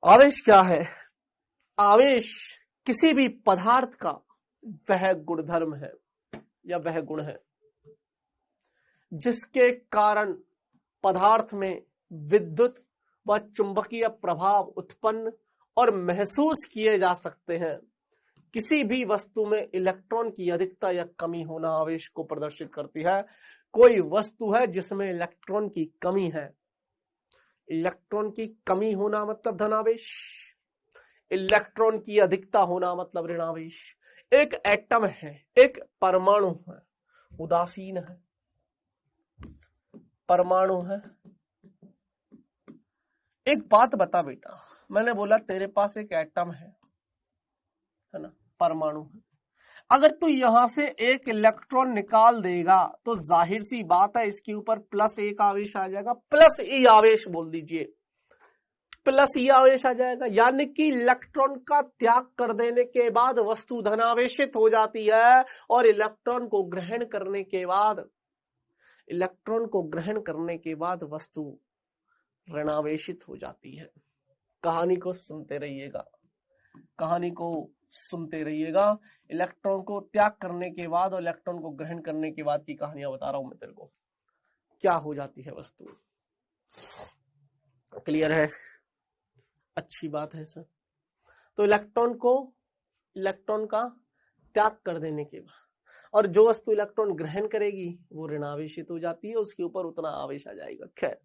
आवेश क्या है। आवेश किसी भी पदार्थ का वह गुणधर्म है या वह गुण है जिसके कारण पदार्थ में विद्युत व चुंबकीय प्रभाव उत्पन्न और महसूस किए जा सकते हैं। किसी भी वस्तु में इलेक्ट्रॉन की अधिकता या कमी होना आवेश को प्रदर्शित करती है। कोई वस्तु है जिसमें इलेक्ट्रॉन की कमी है, इलेक्ट्रॉन की कमी होना मतलब धनावेश, इलेक्ट्रॉन की अधिकता होना मतलब ऋणावेश। एक एटम है, एक परमाणु है, उदासीन है, परमाणु है। एक बात बता बेटा, मैंने बोला तेरे पास एक एटम है ना, परमाणु है। अगर तू यहां से एक इलेक्ट्रॉन निकाल देगा तो जाहिर सी बात है इसके ऊपर +1 आवेश आ जाएगा, +E आवेश बोल दीजिए, +E आवेश आ जाएगा। यानी कि इलेक्ट्रॉन का त्याग कर देने के बाद वस्तु धनावेशित हो जाती है और इलेक्ट्रॉन को ग्रहण करने के बाद वस्तु ऋणावेशित हो जाती है। कहानी को सुनते रहिएगा, इलेक्ट्रॉन को त्याग करने के बाद और इलेक्ट्रॉन को ग्रहण करने के बाद की कहानियां बता रहा हूं मैं तेरे को, क्या हो जाती है वस्तु। क्लियर है? अच्छी बात है सर। तो इलेक्ट्रॉन का त्याग कर देने के बाद और जो वस्तु इलेक्ट्रॉन ग्रहण करेगी वो ऋणावेशित हो जाती है, उसके ऊपर उतना आवेश आ जाएगा। खैर,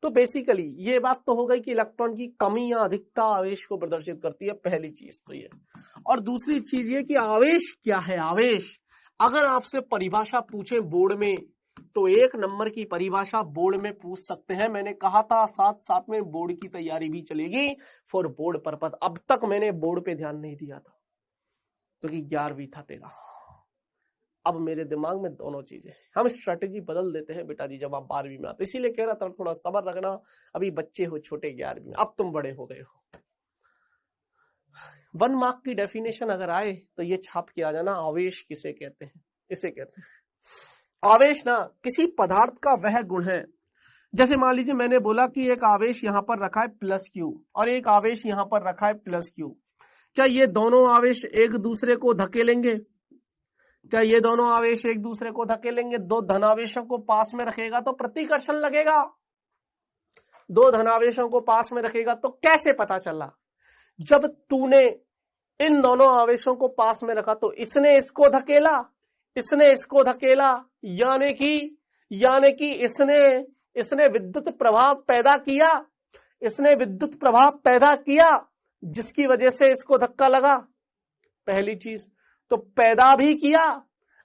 तो बेसिकली ये बात तो हो गई कि इलेक्ट्रॉन की कमी या अधिकता आवेश को प्रदर्शित करती है, पहली चीज तो ये। और दूसरी चीज ये कि आवेश क्या है। आवेश अगर आपसे परिभाषा पूछे बोर्ड में तो 1 नंबर की परिभाषा बोर्ड में पूछ सकते हैं। मैंने कहा था साथ में बोर्ड की तैयारी भी चलेगी फॉर बोर्ड पर्पस। अब तक मैंने बोर्ड पे ध्यान नहीं दिया था क्योंकि 11वीं था तेरा। अब मेरे दिमाग में दोनों चीजें, हम स्ट्रेटेजी बदल देते हैं बेटा जी जब आप 12वीं में आते। इसीलिए कह रहा था थोड़ा सब्र रखना, अभी बच्चे हो छोटे 11वीं में, अब तुम बड़े हो गए हो। 1 मार्क की डेफिनेशन अगर आए तो ये छाप के आ जाना, आवेश किसे कहते हैं। इसे कहते हैं आवेश ना किसी पदार्थ का वह गुण है। जैसे मान लीजिए मैंने बोला कि एक आवेश यहां पर रखा है +Q और एक आवेश यहां पर रखा है +Q। क्या ये दोनों आवेश एक दूसरे को धकेलेंगे? क्या ये दोनों आवेश एक दूसरे को धकेलेंगे? 2 धनावेशों को पास में रखेगा तो प्रतिकर्षण लगेगा। 2 धनावेशों को पास में रखेगा तो कैसे पता चला? जब तूने इन दोनों आवेशों को पास में रखा तो इसने इसको धकेला, इसने इसको धकेला, यानी कि इसने विद्युत प्रभाव पैदा किया, इसने विद्युत प्रभाव पैदा किया जिसकी वजह से इसको धक्का लगा। पहली चीज तो पैदा भी किया,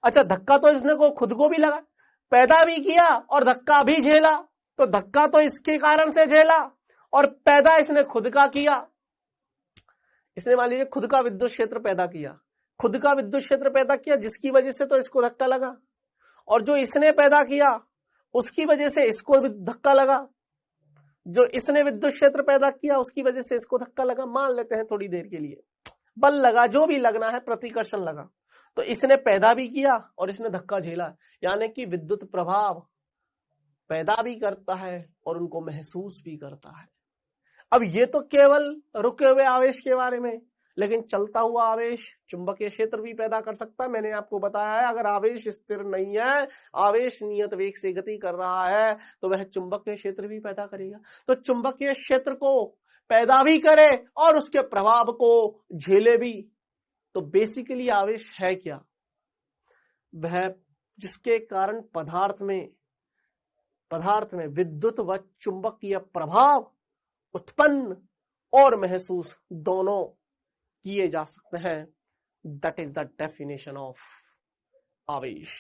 अच्छा धक्का तो इसने को खुद को भी लगा, पैदा भी किया और धक्का भी झेला, तो धक्का तो इसके कारण से झेला और पैदा इसने खुद का किया। इसने मान लीजिए खुद का विद्युत क्षेत्र पैदा किया, खुद का विद्युत क्षेत्र पैदा किया जिसकी वजह से तो इसको धक्का लगा, और जो इसने पैदा किया उसकी वजह से इसको धक्का लगा, जो इसने विद्युत क्षेत्र पैदा किया उसकी वजह से इसको धक्का लगा। मान लेते हैं थोड़ी देर के लिए बल लगा, जो भी लगना है, प्रतिकर्षण लगा, तो इसने पैदा भी किया और इसने धक्का झेला, यानी कि विद्युत प्रभाव पैदा भी करता है और उनको महसूस भी करता है। अब ये तो केवल रुके हुए आवेश के बारे में, लेकिन चलता हुआ आवेश चुंबकीय क्षेत्र भी पैदा कर सकता है। मैंने आपको बताया है अगर आवेश स्थिर नहीं है, आवेश नियत वेग से गति कर रहा है, तो वह चुंबकीय क्षेत्र भी पैदा करेगा। तो चुंबकीय क्षेत्र को पैदा भी करे और उसके प्रभाव को झेले भी। तो बेसिकली आवेश है क्या? वह जिसके कारण पदार्थ में विद्युत व चुंबकीय प्रभाव उत्पन्न और महसूस दोनों किए जा सकते हैं। That is the definition of आवेश।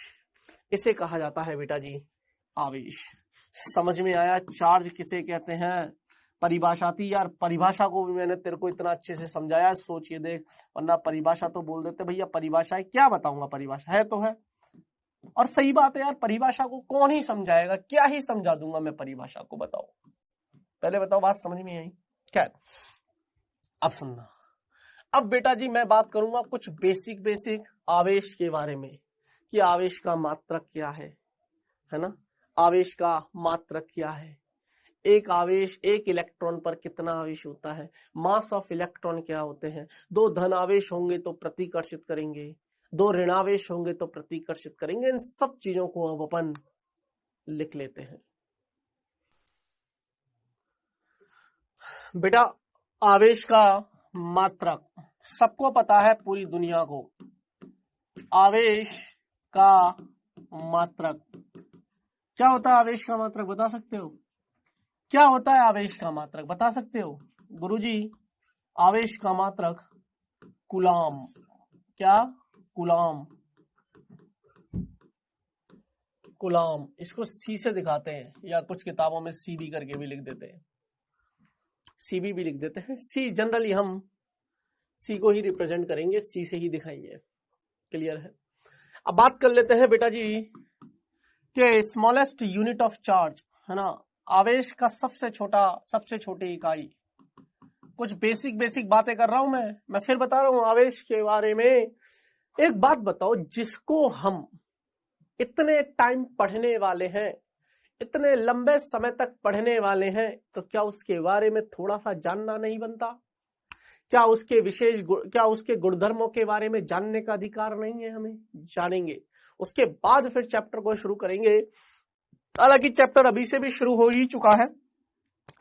इसे कहा जाता है बेटा जी आवेश। समझ में आया चार्ज किसे कहते हैं? परिभाषा थी यार, परिभाषा को भी मैंने तेरे को इतना अच्छे से समझाया, सोचिए देख, वरना परिभाषा तो बोल देते भैया परिभाषा है, क्या बताऊंगा, परिभाषा है तो है। और सही बात है यार, परिभाषा को कौन ही समझाएगा, क्या ही समझा दूंगा मैं परिभाषा को, बताओ पहले बताओ, बात समझ में आई? खैर अब सुनना। अब बेटा जी मैं बात करूंगा कुछ बेसिक आवेश के बारे में कि आवेश का मात्रक क्या है ना? आवेश का मात्रक क्या है? एक आवेश, एक इलेक्ट्रॉन पर कितना आवेश होता है, मास ऑफ इलेक्ट्रॉन क्या होते हैं, दो धन आवेश होंगे तो प्रतिकर्षित करेंगे, दो ऋणावेश होंगे तो प्रतिकर्षित करेंगे। इन सब चीजों को अब अपन लिख लेते हैं। बेटा आवेश का मात्रक सबको पता है, पूरी दुनिया को। आवेश का मात्रक क्या होता है? आवेश का मात्रक बता सकते हो? क्या होता है आवेश का मात्रक, बता सकते हो? गुरुजी आवेश का मात्रक कूलम। क्या? कूलम। इसको सी से दिखाते हैं, या कुछ किताबों में सी भी करके भी लिख देते हैं, सीबी भी लिख देते हैं। सी जनरली हम सी को ही रिप्रेजेंट करेंगे, सी से ही दिखाएंगे। क्लियर है? अब बात कर लेते हैं बेटा जी कि स्मॉलेस्ट यूनिट ऑफ चार्ज है ना, आवेश का सबसे छोटी इकाई। कुछ बेसिक बातें कर रहा हूं मैं फिर बता रहा हूं आवेश के बारे में। एक बात बताओ, जिसको हम इतने टाइम पढ़ने वाले हैं, इतने लंबे समय तक पढ़ने वाले हैं, तो क्या उसके बारे में थोड़ा सा जानना नहीं बनता? क्या उसके गुणधर्मों के बारे में जानने का अधिकार नहीं है हमें? जानेंगे, उसके बाद फिर चैप्टर को शुरू करेंगे। हालांकि चैप्टर अभी से भी शुरू हो ही चुका है।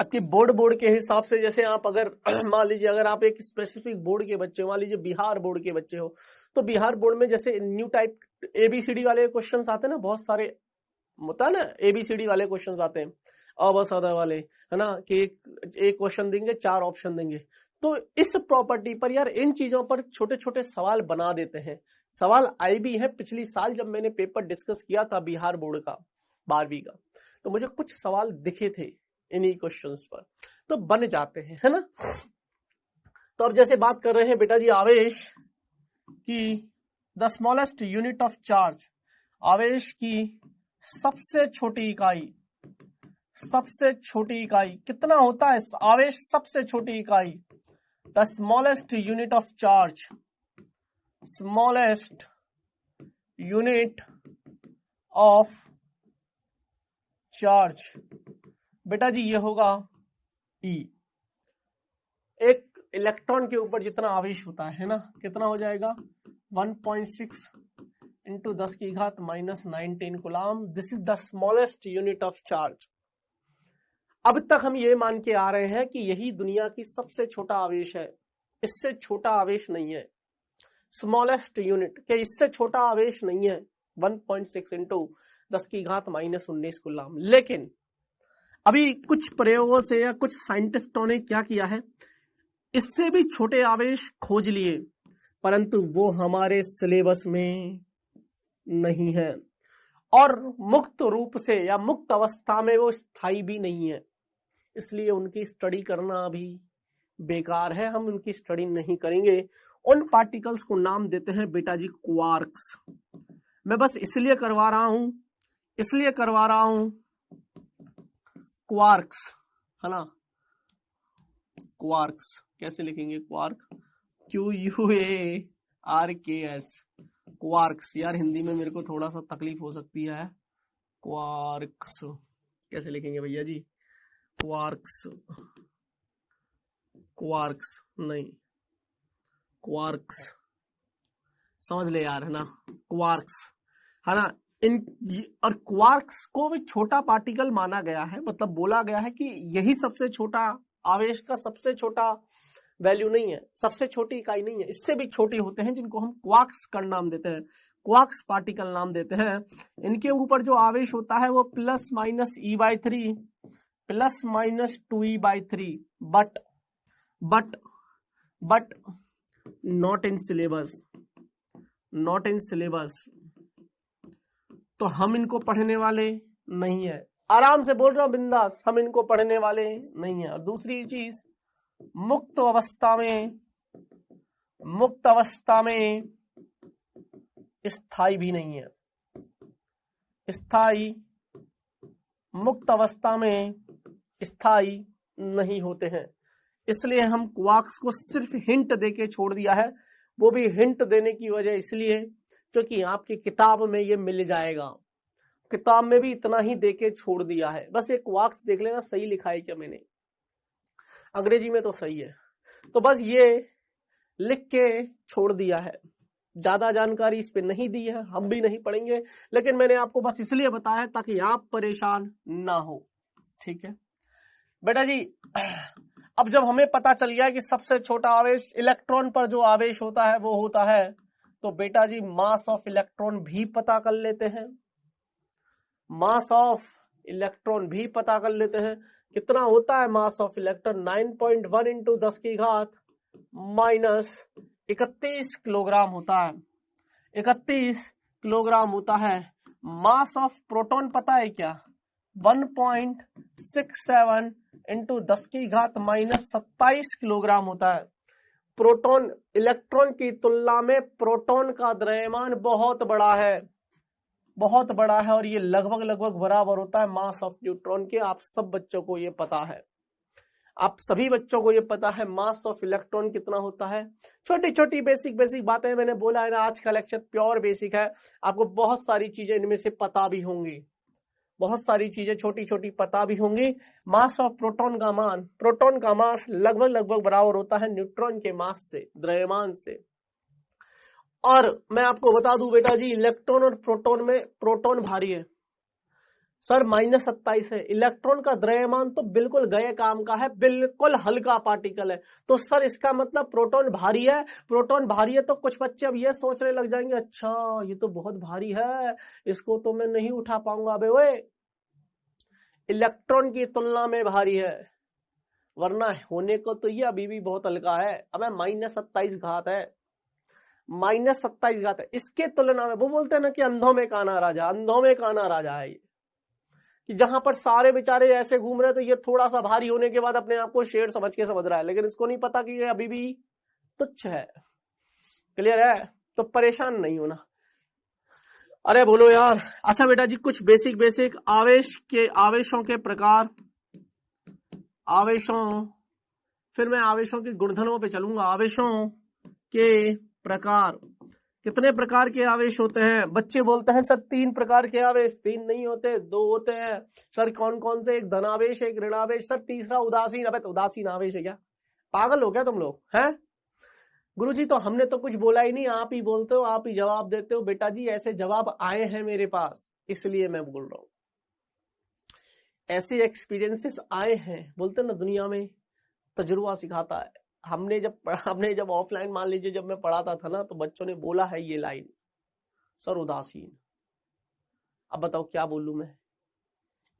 आपके बोर्ड के हिसाब से, जैसे आप अगर मान लीजिए अगर आप एक स्पेसिफिक बोर्ड के बच्चे हो, मान लीजिए बिहार बोर्ड के बच्चे हो, तो बिहार बोर्ड में जैसे न्यू टाइप ABCD वाले क्वेश्चन आते हैं ना, बहुत सारे होता है ना, ABCD वाले क्वेश्चन आते हैं, अवसादा वाले, है ना, कि एक क्वेश्चन देंगे, 4 ऑप्शन देंगे। तो इस प्रॉपर्टी पर यार, इन चीजों पर छोटे छोटे सवाल बना देते हैं। सवाल आए भी है, पिछली साल जब मैंने पेपर डिस्कस किया था बिहार बोर्ड का 12वीं का, तो मुझे कुछ सवाल दिखे थे इन्हीं क्वेश्चंस पर, तो बन जाते हैं, है ना। तो अब जैसे बात कर रहे हैं बेटा जी आवेश की, the smallest unit of charge, आवेश की सबसे छोटी इकाई कितना होता है? आवेश सबसे छोटी इकाई, the smallest unit of charge, smallest unit of charge बेटा जी ये होगा E। एक इलेक्ट्रॉन के ऊपर जितना आवेश होता है ना, कितना हो जाएगा? 1.6 इंटू 10 की घात -19 coulomb. This is the smallest unit of charge. अब तक हम ये मान के आ रहे हैं कि यही दुनिया की सबसे छोटा आवेश है, इससे छोटा आवेश नहीं है, स्मॉलेस्ट यूनिट के इससे छोटा आवेश नहीं है 1.6 इंटू 10⁻⁻19 कूलम। लेकिन अभी कुछ प्रयोगों से या कुछ साइंटिस्टों ने क्या किया है, इससे भी छोटे आवेश खोज लिए, परंतु वो हमारे सिलेबस में नहीं है और मुक्त रूप से या मुक्त अवस्था में वो स्थायी भी नहीं है, इसलिए उनकी स्टडी करना अभी बेकार है, हम उनकी स्टडी नहीं करेंगे। उन पार्टिकल्स को नाम देते हैं बेटा जी क्वार्क्स। मैं बस इसलिए करवा रहा हूं क्वार्क्स, है ना। क्वार्क्स कैसे लिखेंगे, क्वार्क QUARKS, क्वार्क्स। यार हिंदी में मेरे को थोड़ा सा तकलीफ हो सकती है, क्वार्क्स कैसे लिखेंगे भैया जी, क्वार्क्स नहीं, क्वार्क्स समझ ले यार, है ना, क्वार्क्स, है ना। और क्वार्क्स को भी छोटा पार्टिकल माना गया है, मतलब बोला गया है कि यही सबसे छोटा आवेश का सबसे छोटा वैल्यू नहीं है, सबसे छोटी इकाई नहीं है, इससे भी छोटी होते हैं जिनको हम क्वार्क्स का नाम देते हैं, क्वार्क्स पार्टिकल नाम देते हैं। इनके ऊपर जो आवेश होता है वो +-E/3 +-2E/3, but not in syllabus, तो हम इनको पढ़ने वाले नहीं है। आराम से बोल रहा हूं बिंदास, हम इनको पढ़ने वाले नहीं है। और दूसरी चीज, मुक्त अवस्था में स्थायी भी नहीं है, मुक्त अवस्था में स्थायी नहीं होते हैं, इसलिए हम क्वार्क्स को सिर्फ हिंट देके छोड़ दिया है। वो भी हिंट देने की वजह इसलिए क्योंकि आपकी किताब में ये मिल जाएगा, किताब में भी इतना ही देके छोड़ दिया है। बस एक क्वार्क्स देख लेना सही लिखा है क्या मैंने, अंग्रेजी में तो सही है, तो बस ये लिख के छोड़ दिया है, ज्यादा जानकारी इस पे नहीं दी है, हम भी नहीं पढ़ेंगे, लेकिन मैंने आपको बस इसलिए बताया ताकि आप परेशान ना हो, ठीक है बेटा जी। अब जब हमें पता चल गया कि सबसे छोटा आवेश इलेक्ट्रॉन पर जो आवेश होता है वो होता है, तो बेटा जी मास ऑफ इलेक्ट्रॉन भी पता कर लेते हैं, मास ऑफ इलेक्ट्रॉन भी पता कर लेते हैं। कितना होता है mass of electron, 9.1 into 10⁻31 kilogram होता है, 31 किलोग्राम होता है। मास ऑफ प्रोटॉन पता है क्या, 1.67 इंटू 10⁻27 किलोग्राम होता है। प्रोटॉन इलेक्ट्रॉन की तुलना में प्रोटॉन का द्रव्यमान बहुत बड़ा है, और ये लगभग बराबर होता है मास ऑफ न्यूट्रॉन के। आप सब बच्चों को ये पता है, आप सभी बच्चों को ये पता है मास ऑफ इलेक्ट्रॉन कितना होता है। छोटी छोटी बेसिक बातें मैंने बोला है ना, आज का लेक्चर प्योर बेसिक है, आपको बहुत सारी चीजें इनमें से पता भी होंगी, बहुत सारी चीजें छोटी छोटी पता भी होंगी। मास ऑफ प्रोटॉन का मास लगभग बराबर होता है न्यूट्रॉन के मास से, द्रव्यमान से। और मैं आपको बता दूं बेटा जी, इलेक्ट्रॉन और प्रोटॉन में प्रोटॉन भारी है सर, -27 है। इलेक्ट्रॉन का द्रव्यमान तो बिल्कुल गए काम का है, बिल्कुल हल्का पार्टिकल है, तो सर इसका मतलब प्रोटॉन भारी है। तो कुछ बच्चे अब ये सोचने लग जाएंगे, अच्छा ये तो बहुत भारी है, इसको तो मैं नहीं उठा पाऊंगा। अबे ओए, इलेक्ट्रॉन की तुलना में भारी है, वरना होने को तो ये अभी भी बहुत हल्का है। अब -27 घात है, -27 घात है। इसके तुलना में वो बोलते हैं ना कि अंधों में काना राजा है ये, कि जहां पर सारे बेचारे ऐसे घूम रहे हैं, तो ये थोड़ा सा भारी होने के बाद अपने आप को शेर समझ रहा है, लेकिन इसको नहीं पता कि ये अभी भी तुच्छ है। क्लियर है, तो परेशान नहीं होना। अरे बोलो यार। अच्छा बेटा जी, कुछ बेसिक आवेशों के प्रकार, फिर मैं आवेशों के गुणधर्मों पे चलूंगा। आवेशों के प्रकार, कितने प्रकार के आवेश होते हैं? बच्चे बोलते हैं सर 3 प्रकार के आवेश। 3 नहीं होते, 2 होते हैं सर। कौन कौन से? एक धनावेश, एक ऋणावेश, सर तीसरा उदासीन। अबे तो उदासीन आवेश है क्या? पागल हो क्या तुम लोग हैं? गुरुजी तो हमने तो कुछ बोला ही नहीं, आप ही बोलते हो, आप ही जवाब देते हो। बेटा जी ऐसे जवाब आए हैं मेरे पास, इसलिए मैं बोल रहा हूं, ऐसे एक्सपीरियंसेस आए हैं। बोलते ना दुनिया में तजुर्बा सिखाता है, हमने जब ऑफलाइन मान लीजिए जब मैं पढ़ाता था ना, तो बच्चों ने बोला है ये लाइन, सर उदासीन। अब बताओ क्या बोलूं मैं।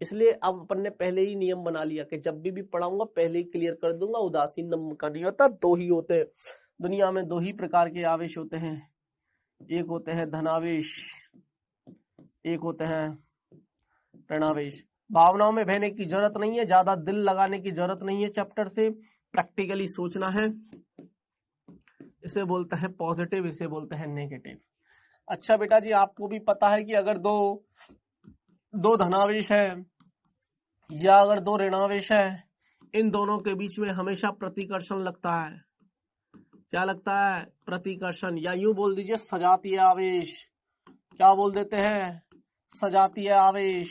इसलिए अब अपन ने पहले ही नियम बना लिया कि जब भी पढ़ाऊंगा पहले ही क्लियर कर दूंगा, उदासीन नम का नहीं होता, दो ही होते हैं दुनिया में, दो ही प्रकार के आवेश होते हैं। एक होते हैं धनावेश, एक होते हैं ऋणावेश। भावनाओं में बहने की जरूरत नहीं है, ज्यादा दिल लगाने की जरूरत नहीं है, चैप्टर से प्रैक्टिकली सोचना है। इसे बोलते हैं पॉजिटिव, इसे बोलते हैं नेगेटिव। अच्छा बेटा जी, आपको भी पता है कि अगर दो धनावेश है या अगर दो ऋणावेश है, इन दोनों के बीच में हमेशा प्रतिकर्षण लगता है। क्या लगता है? प्रतिकर्षण, या यूं बोल दीजिए सजातीय आवेश। क्या बोल देते हैं? सजातीय आवेश,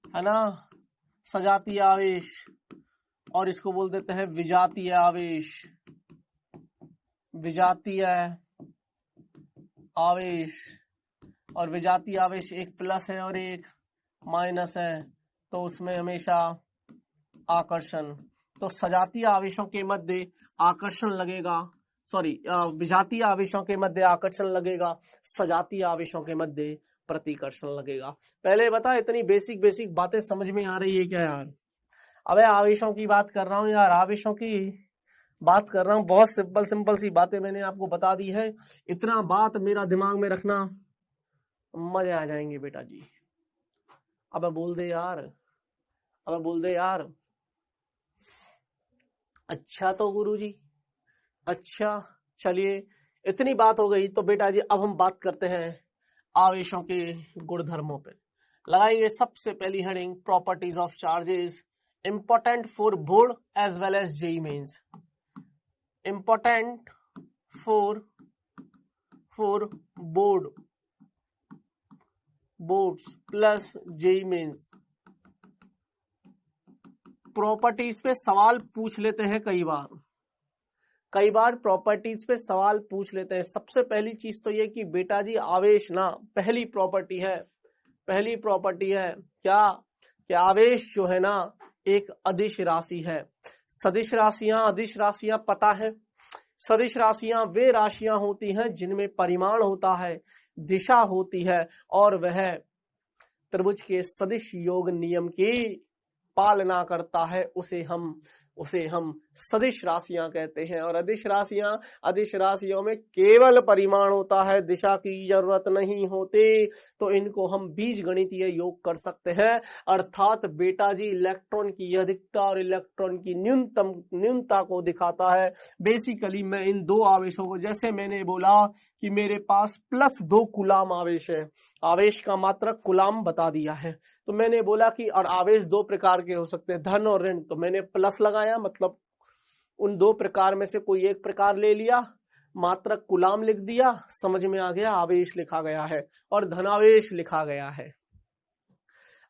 है ना, सजातीय आवेश। और इसको बोल देते हैं विजातीय आवेश, विजातीय आवेश। और विजातीय आवेश एक प्लस है और एक माइनस है, तो उसमें हमेशा आकर्षण। तो सजातीय आवेशों के मध्य आकर्षण लगेगा, सॉरी, विजातीय आवेशों के मध्य आकर्षण लगेगा, सजातीय आवेशों के मध्य प्रतिकर्षण लगेगा। पहले बता, इतनी बेसिक बेसिक बातें समझ में आ रही है क्या यार? अबे आवेशों की बात कर रहा हूँ यार, आवेशों की बात कर रहा हूँ, बहुत सिंपल सिंपल सी बातें मैंने आपको बता दी है। इतना बात मेरा दिमाग में रखना, मजे आ जाएंगे बेटा जी। अब बोल दे यार, अब बोल दे यार। अच्छा तो गुरुजी, अच्छा चलिए, इतनी बात हो गई तो बेटा जी अब हम बात करते हैं आवेशों के गुणधर्मों पे। लगाइए सबसे पहली heading, properties of charges, important for board as well as JEE mains. Important for boards plus JEE mains. Properties पे सवाल पूछ लेते हैं कई बार प्रॉपर्टीज पे सवाल पूछ लेते हैं। सबसे पहली चीज तो ये कि बेटा जी आवेश ना पहली प्रॉपर्टी है क्या कि आवेश जो है ना एक अदिश राशि है। सदिश राशियां, अदिश राशियां पता है। सदिश राशियां वे राशियां होती हैं जिनमें परिमाण होता है, दिशा होती है, और वह त्रिभुज के सदिश योग नियम की पालना करता है। उसे हम सदिश राशियां कहते हैं। और अदिश राशियों में केवल परिमाण होता है, दिशा की जरूरत नहीं होती, तो इनको हम बीज गणितीय योग कर सकते हैं। अर्थात बेटा जी इलेक्ट्रॉन की अधिकता और इलेक्ट्रॉन की न्यूनता को दिखाता है। बेसिकली मैं इन दो आवेशों को, जैसे मैंने बोला कि मेरे पास +2 कूलाम आवेश है, आवेश का मात्रक कूलाम बता दिया है, तो मैंने बोला कि और आवेश दो प्रकार के हो सकते हैं, धन और ऋण, तो मैंने प्लस लगाया, मतलब उन दो प्रकार में से कोई एक प्रकार ले लिया, मात्रक कूलाम लिख दिया, समझ में आ गया, आवेश लिखा गया है। और धनावेश लिखा गया है,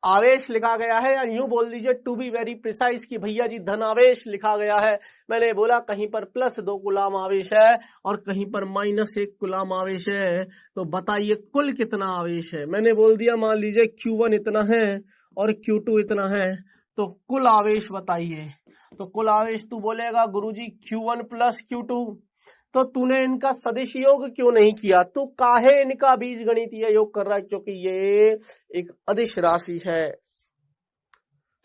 आवेश लिखा गया है, या यूं बोल दीजिए टू बी वेरी प्रिसाइज कि भैया जी धनावेश लिखा गया है। मैंने बोला कहीं पर +2 कूलाम आवेश है और कहीं पर -1 कूलाम आवेश है, तो बताइए कुल कितना आवेश है। मैंने बोल दिया मान लीजिए Q1 इतना है और Q2 इतना है, तो कुल आवेश बताइए। तो कुल आवेश तू बोलेगा गुरुजी Q1 + Q2, तो तूने इनका सदिश योग क्यों नहीं किया? तू काहे इनका बीज गणितीय योग कर रहा है? क्योंकि ये एक अदिश राशि है।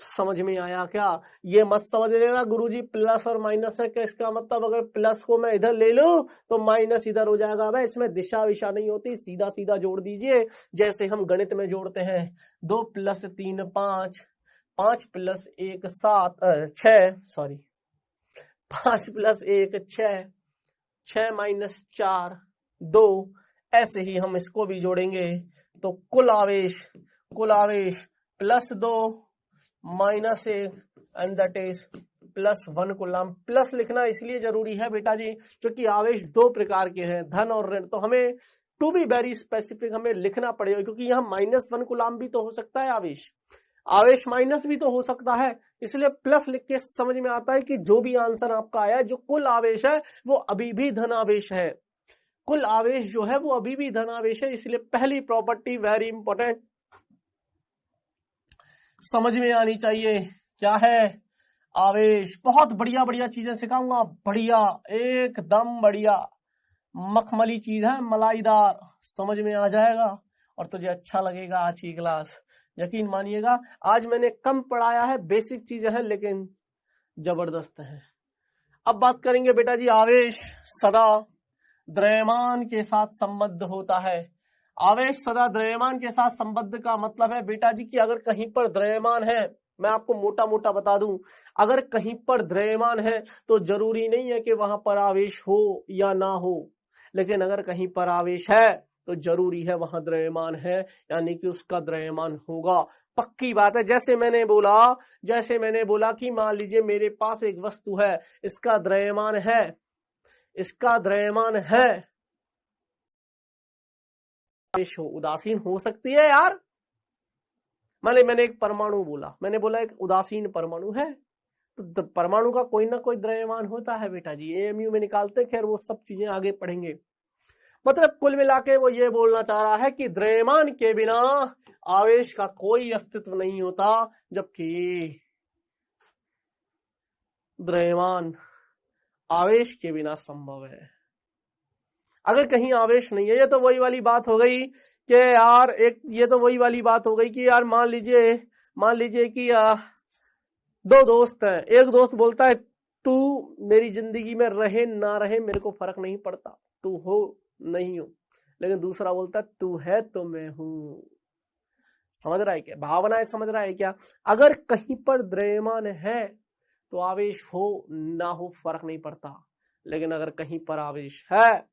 समझ में आया क्या? ये मत समझ लेना गुरुजी प्लस और माइनस है, इसका मतलब अगर प्लस को मैं इधर ले लूं तो माइनस इधर हो जाएगा। भाई इसमें दिशा विशा नहीं होती, सीधा सीधा जोड़ दीजिए, जैसे हम गणित में जोड़ते हैं। 2 + 3 5, 5 + 1 7, 6, सॉरी 5 + 1 6, 6 - 4 2, ऐसे ही हम इसको भी जोड़ेंगे। तो कुल आवेश +2 -1 and that is +1 coulomb. Plus लिखना इसलिए जरूरी है बेटा जी क्योंकि आवेश दो प्रकार के हैं, धन और ऋण, तो हमें टू बी वेरी स्पेसिफिक हमें लिखना पड़ेगा, क्योंकि यहाँ -1 कूलाम भी तो हो सकता है, आवेश माइनस भी तो हो सकता है, इसलिए प्लस लिख के समझ में आता है कि जो भी आंसर आपका आया, जो कुल आवेश है वो अभी भी धनावेश है, कुल आवेश जो है वो अभी भी धनावेश है। इसलिए पहली प्रॉपर्टी वेरी इंपॉर्टेंट समझ में आनी चाहिए, क्या है? आवेश। बहुत बढ़िया बढ़िया चीजें सिखाऊंगा, बढ़िया एकदम बढ़िया मखमली चीज है, मलाईदार, समझ में आ जाएगा और तुझे अच्छा लगेगा आज की क्लास। यकीन मानिएगा आज मैंने कम पढ़ाया है, बेसिक चीजें हैं लेकिन जबरदस्त है। अब बात करेंगे बेटा जी, आवेश सदा द्रव्यमान के साथ संबद्ध होता है। आवेश सदा द्रव्यमान के साथ संबद्ध का मतलब है बेटा जी कि अगर कहीं पर द्रव्यमान है, मैं आपको मोटा मोटा बता दूं, अगर कहीं पर द्रव्यमान है तो जरूरी नहीं है कि वहां पर आवेश हो या ना हो, लेकिन अगर कहीं पर आवेश है तो जरूरी है वहां द्रव्यमान है, यानी कि उसका द्रव्यमान होगा। पक्की बात है। जैसे मैंने बोला कि मान लीजिए मेरे पास एक वस्तु है, इसका द्रव्यमान है, आवेश हो, उदासीन हो सकती है यार। मैंने एक परमाणु बोला, मैंने बोला एक उदासीन परमाणु है, तो परमाणु का कोई ना कोई द्रव्यमान होता है बेटा जी, एएमयू में निकालते हैं, खैर वो सब चीजें आगे पढ़ेंगे। मतलब कुल मिला के वो ये बोलना चाह रहा है कि द्रव्यमान के बिना आवेश का कोई अस्तित्व नहीं होता, जबकि द्रव्यमान आवेश के बिना संभव है। अगर कहीं आवेश नहीं है, ये तो वही वाली बात हो गई कि यार कि यार मान लीजिए कि दो दोस्त हैं, एक दोस्त बोलता है तू मेरी जिंदगी में रहे ना रहे मेरे को फर्क नहीं पड़ता, तू हो नहीं हो, लेकिन दूसरा बोलता है तू है तो मैं हूं। समझ रहा है क्या भावनाएं, समझ रहा है क्या? अगर कहीं पर द्रव्यमान है तो आवेश हो ना हो फर्क नहीं पड़ता, लेकिन अगर कहीं पर आवेश है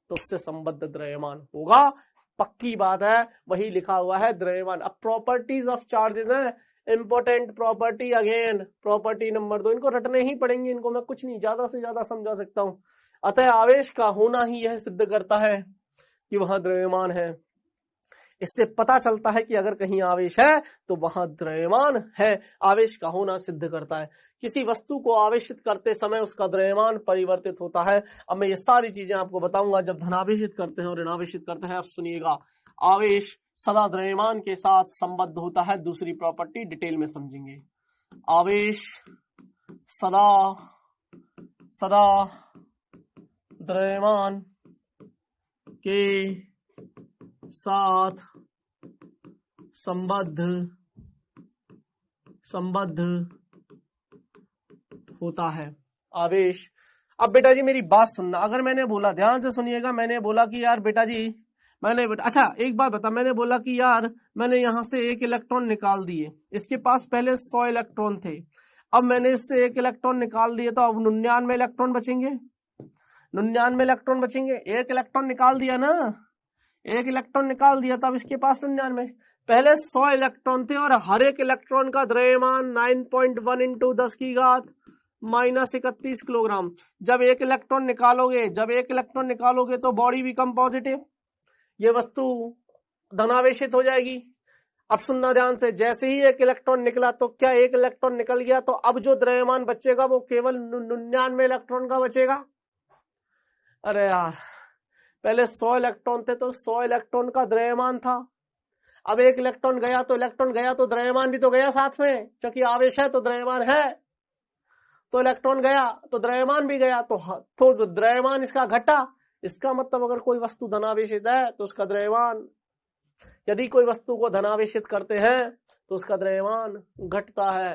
तो उससे संबद्ध द्रव्यमान होगा, पक्की बात है। वही लिखा हुआ है द्रव्यमान। अब प्रॉपर्टीज ऑफ चार्जेस है, important property, again property number 2, इनको रटने ही पड़ेंगे, इनको मैं कुछ नहीं ज्यादा से ज्यादा समझा सकता हूं। अतः आवेश का होना ही यह सिद्ध करता है कि वहां द्रव्यमान है। इससे पता चलता है कि अगर कहीं आवेश है तो वहां द्रव्यमान है, आवेश का होना सिद्ध करता है। किसी वस्तु को आवेशित करते समय उसका द्रव्यमान परिवर्तित होता है। अब मैं ये सारी चीजें आपको बताऊंगा जब धनावेशित करते हैं और ऋणावेशित करते हैं। अब सुनिएगा, आवेश सदा द्रव्यमान के साथ संबद्ध होता है, दूसरी प्रॉपर्टी डिटेल में समझेंगे। आवेश सदा द्रव्यमान के साथ संबद्ध होता है। आवेश, अब बेटा जी मेरी बात सुनना, अगर मैंने बोला, ध्यान से सुनिएगा, मैंने बोला कि यार बेटा जी अच्छा एक बात बता, मैंने बोला कि यार मैंने यहां से एक इलेक्ट्रॉन निकाल दिए, इसके पास पहले 100 इलेक्ट्रॉन थे, अब मैंने इससे एक इलेक्ट्रॉन निकाल दिए तो अब 99 इलेक्ट्रॉन बचेंगे, 99 इलेक्ट्रॉन बचेंगे। एक इलेक्ट्रॉन निकाल दिया ना, एक इलेक्ट्रॉन निकाल दिया, तब इसके पास 99, पहले 100 इलेक्ट्रॉन थे और हर एक इलेक्ट्रॉन का द्रव्यमान 9.1 इंटू 10 की घात -31 किलोग्राम। जब एक इलेक्ट्रॉन निकालोगे तो बॉडी बिकम पॉजिटिव, ये वस्तु धनावेशित हो जाएगी। अब सुनना ध्यान से, जैसे ही एक इलेक्ट्रॉन निकला तो क्या एक इलेक्ट्रॉन निकल गया तो अब जो द्रव्यमान बचेगा वो केवल 99 इलेक्ट्रॉन का बचेगा। अरे यार, पहले 100 इलेक्ट्रॉन थे तो 100 इलेक्ट्रॉन का द्रव्यमान था, अब एक इलेक्ट्रॉन गया तो द्रव्यमान भी तो गया साथ में, क्योंकि आवेश है तो द्रव्यमान है, तो इलेक्ट्रॉन गया तो द्रव्यमान भी गया, तो द्रव्यमान इसका घटा। इसका मतलब अगर कोई वस्तु धनावेशित है तो उसका द्रव्यमान, यदि कोई वस्तु को धनावेशित करते हैं तो उसका द्रव्यमान घटता है,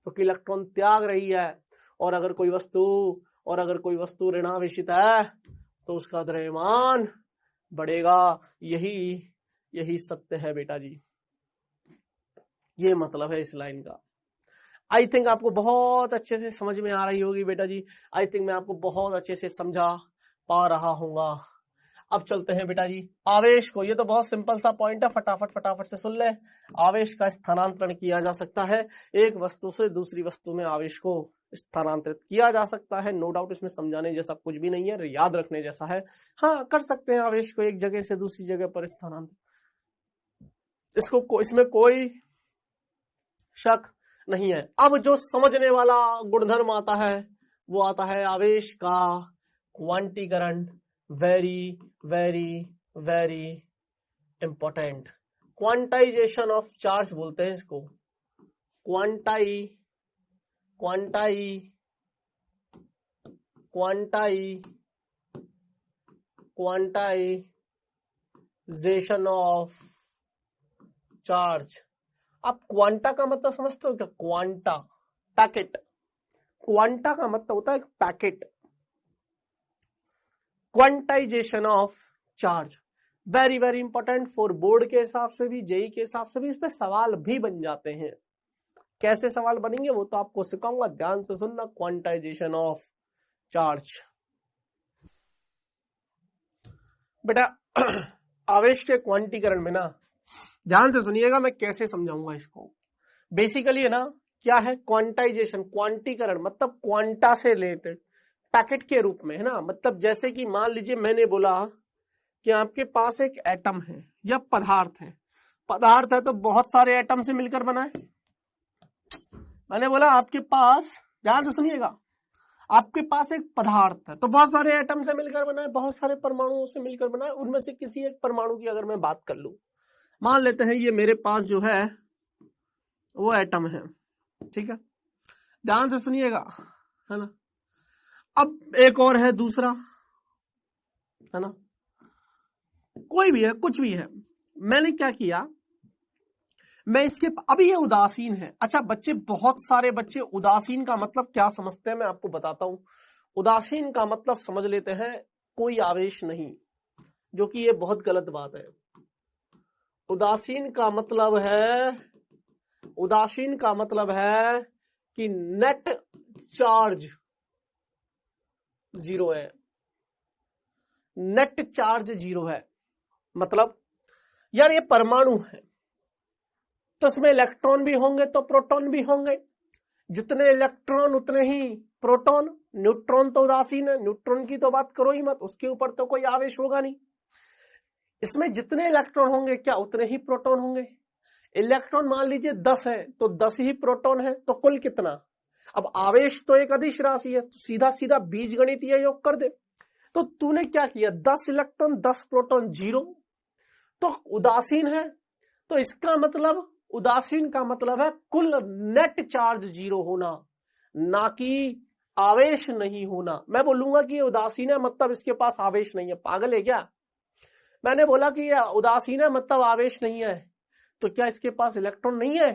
क्योंकि इलेक्ट्रॉन त्याग रही है। और अगर कोई वस्तु ऋणावेशित है तो उसका द्रव्यमान बढ़ेगा। यही सत्य है बेटा जी, ये मतलब है इस लाइन का। आई थिंक आपको बहुत अच्छे से समझ में आ रही होगी बेटा जी, आई थिंक मैं आपको बहुत अच्छे से समझा पा रहा हूंगा। अब चलते हैं बेटा जी आवेश को, ये तो बहुत सिंपल सा पॉइंट है, फटाफट से सुन ले। आवेश का स्थानांतरण किया जा सकता है, एक वस्तु से दूसरी वस्तु में आवेश को स्थानांतरित किया जा सकता है, नो डाउट, इसमें समझाने जैसा कुछ भी नहीं है, याद रखने जैसा है। हाँ, कर सकते हैं आवेश को एक जगह से दूसरी जगह पर स्थानांतरित, इसमें कोई शक नहीं है। अब जो समझने वाला गुणधर्म आता है वो आता है आवेश का क्वांटीकरण, very very very important. Quantization of charge बोलते हैं इसको, क्वांटाइजेशन क्वांटाइजेशन ऑफ चार्ज। आप क्वांटा का मतलब समझते हो क्या? क्वांटा पैकेट, क्वांटा का मतलब होता है एक packet. Quantization of charge very very important for board के हिसाब से भी, जेई के हिसाब से भी इस पे सवाल भी बन जाते हैं। कैसे सवाल बनेंगे वो तो आपको सिखाऊंगा, ध्यान से सुनना। क्वांटाइजेशन ऑफ चार्ज बेटा आवेश के क्वांटीकरण में ना ध्यान से सुनिएगा, मैं कैसे समझाऊंगा इसको। बेसिकली है ना, क्या है क्वांटाइजेशन? क्वांटीकरण मतलब क्वांटा से रिलेटेड, पैकेट के रूप में है ना। मतलब जैसे कि मान लीजिए मैंने बोला कि आपके पास एक एटम है या पदार्थ है, पदार्थ है तो बहुत सारे एटम से मिलकर बना है। मैंने बोला आपके पास, ध्यान से सुनिएगा, आपके पास एक पदार्थ है तो बहुत सारे एटम से मिलकर बना है, बहुत सारे परमाणुओं से मिलकर बना है। उनमें से किसी एक परमाणु की अगर मैं बात कर लूं, मान लेते हैं ये मेरे पास जो है वो एटम है, ठीक है, ध्यान से सुनिएगा, है ना। अब एक और है दूसरा, है ना, कोई भी है, कुछ भी है। मैंने क्या किया, मैं इसके, अभी ये उदासीन है। अच्छा बच्चे, बहुत सारे बच्चे उदासीन का मतलब क्या समझते हैं मैं आपको बताता हूं। उदासीन का मतलब समझ लेते हैं कोई आवेश नहीं, जो कि ये बहुत गलत बात है। उदासीन का मतलब है, उदासीन का मतलब है कि नेट चार्ज जीरो है, नेट चार्ज जीरो है। मतलब यार ये परमाणु है तो इसमें इलेक्ट्रॉन भी होंगे तो प्रोटॉन भी होंगे, जितने इलेक्ट्रॉन उतने ही प्रोटॉन। न्यूट्रॉन तो उदासीन है, न्यूट्रॉन की तो बात करो ही मत, उसके ऊपर तो कोई आवेश होगा नहीं। इसमें जितने इलेक्ट्रॉन होंगे क्या उतने ही प्रोटॉन होंगे। इलेक्ट्रॉन मान लीजिए 10 है तो 10 ही प्रोटॉन है, तो कुल कितना? अब आवेश तो एक अदिश राशि है तो सीधा सीधा बीजगणितीय योग कर दे। तो तूने क्या किया, 10 इलेक्ट्रॉन 10 प्रोटॉन जीरो, तो उदासीन है। तो इसका मतलब, उदासीन का मतलब है कुल नेट चार्ज जीरो होना, ना कि आवेश नहीं होना। मैं बोलूंगा कि ये उदासीन है मतलब इसके पास आवेश नहीं है, पागल है क्या? मैंने बोला कि ये उदासीन है मतलब आवेश नहीं है, तो क्या इसके पास इलेक्ट्रॉन नहीं है?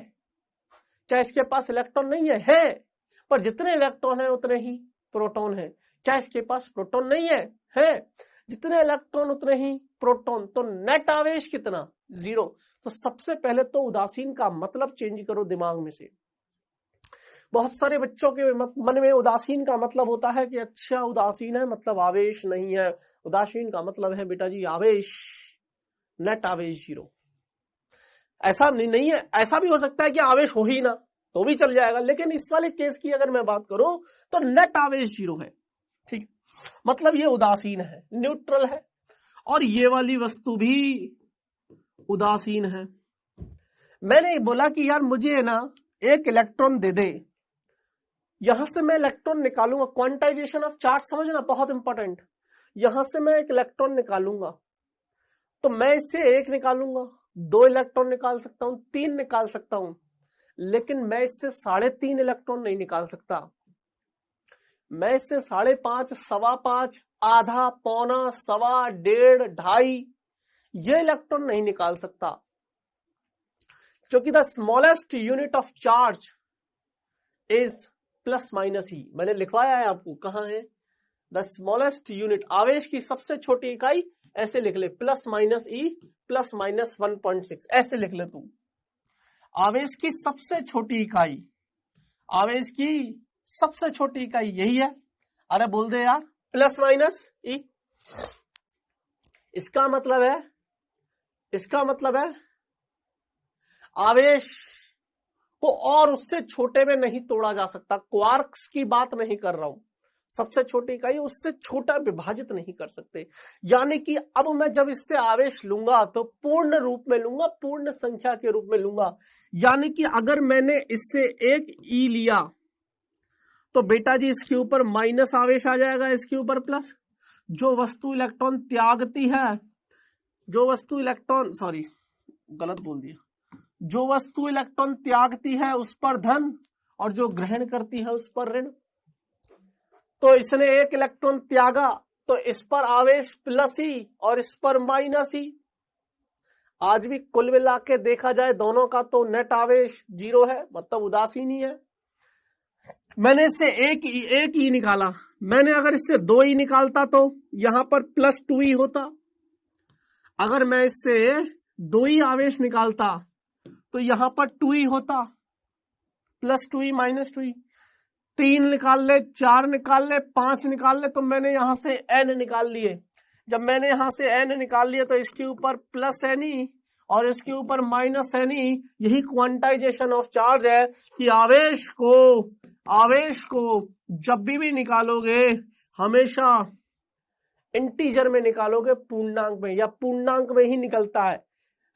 क्या इसके पास इलेक्ट्रॉन नहीं है? है, पर जितने इलेक्ट्रॉन है उतने ही प्रोटॉन है। क्या इसके पास प्रोटॉन नहीं है? है, जितने इलेक्ट्रॉन उतने ही प्रोटॉन, तो नेट आवेश कितना? जीरो। तो सबसे पहले तो उदासीन का मतलब चेंज करो दिमाग में से। बहुत सारे बच्चों के मन में उदासीन का मतलब होता है कि अच्छा उदासीन है मतलब आवेश नहीं है। उदासीन का मतलब है बेटा जी आवेश, नेट आवेश जीरो। ऐसा नहीं है, ऐसा भी हो सकता है कि आवेश हो ही ना तो भी चल जाएगा, लेकिन इस वाले केस की अगर मैं बात करूं तो नेट आवेश जीरो है, ठीक। मतलब ये उदासीन है, न्यूट्रल है, और ये वाली वस्तु भी उदासीन है। मैंने बोला कि यार मुझे ना एक इलेक्ट्रॉन दे दे, यहां से मैं इलेक्ट्रॉन निकालूंगा। क्वांटाइजेशन ऑफ चार्ज समझना बहुत इंपॉर्टेंट। यहां से मैं एक इलेक्ट्रॉन निकालूंगा तो मैं इससे एक निकालूंगा, 2 इलेक्ट्रॉन निकाल सकता हूं, 3 निकाल सकता हूं, लेकिन मैं इससे 3.5 इलेक्ट्रॉन नहीं निकाल सकता। मैं इससे 5.5, 5.25, आधा, पौना, 1.25, 1.5, 2.5 ये इलेक्ट्रॉन नहीं निकाल सकता, क्योंकि the smallest unit of charge is plus minus ही। मैंने लिखवाया है आपको, कहां है? द स्मॉलेस्ट यूनिट, आवेश की सबसे छोटी इकाई, ऐसे लिख ले, plus minus E plus minus 1.6, ऐसे लिख ले तू। आवेश की सबसे छोटी इकाई, आवेश की सबसे छोटी इकाई यही है। अरे बोल दे यार, प्लस माइनस ई। इसका मतलब है आवेश को और उससे छोटे में नहीं तोड़ा जा सकता। क्वार्क्स की बात नहीं कर रहा हूं, सबसे छोटी इकाई, उससे छोटा विभाजित नहीं कर सकते। यानी कि अब मैं जब इससे आवेश लूंगा तो पूर्ण रूप में लूंगा, पूर्ण संख्या के रूप में लूंगा। यानी कि अगर मैंने इससे एक ई लिया तो बेटा जी इसके ऊपर माइनस आवेश आ जाएगा, इसके ऊपर प्लस। जो वस्तु इलेक्ट्रॉन त्यागती है, जो वस्तु इलेक्ट्रॉन, गलत बोल दिया, जो वस्तु इलेक्ट्रॉन त्यागती है उस पर धन और जो ग्रहण करती है उस पर ऋण। तो इसने एक इलेक्ट्रॉन त्यागा तो इस पर आवेश प्लस ही और इस पर माइनस ही। आज भी कुल मिला के देखा जाए दोनों का तो नेट आवेश 0 है, मतलब उदासीन ही है। मैंने इससे एक ही निकाला, मैंने अगर इससे 2 ही निकालता तो यहां पर +2 ही होता। अगर मैं इससे 2 ही आवेश निकालता तो यहां पर 2 ही होता, +2 ही -2 ही। 3 निकाल ले, 4 निकाल ले, 5 निकाल ले, तो मैंने यहां से n निकाल लिए। जब मैंने यहां से n निकाल लिया तो इसके ऊपर +n और इसके ऊपर -n। यही क्वांटाइजेशन ऑफ चार्ज है कि आवेश को जब भी निकालोगे हमेशा इंटीजर में निकालोगे, पूर्णांक में, या पूर्णांक में ही निकलता है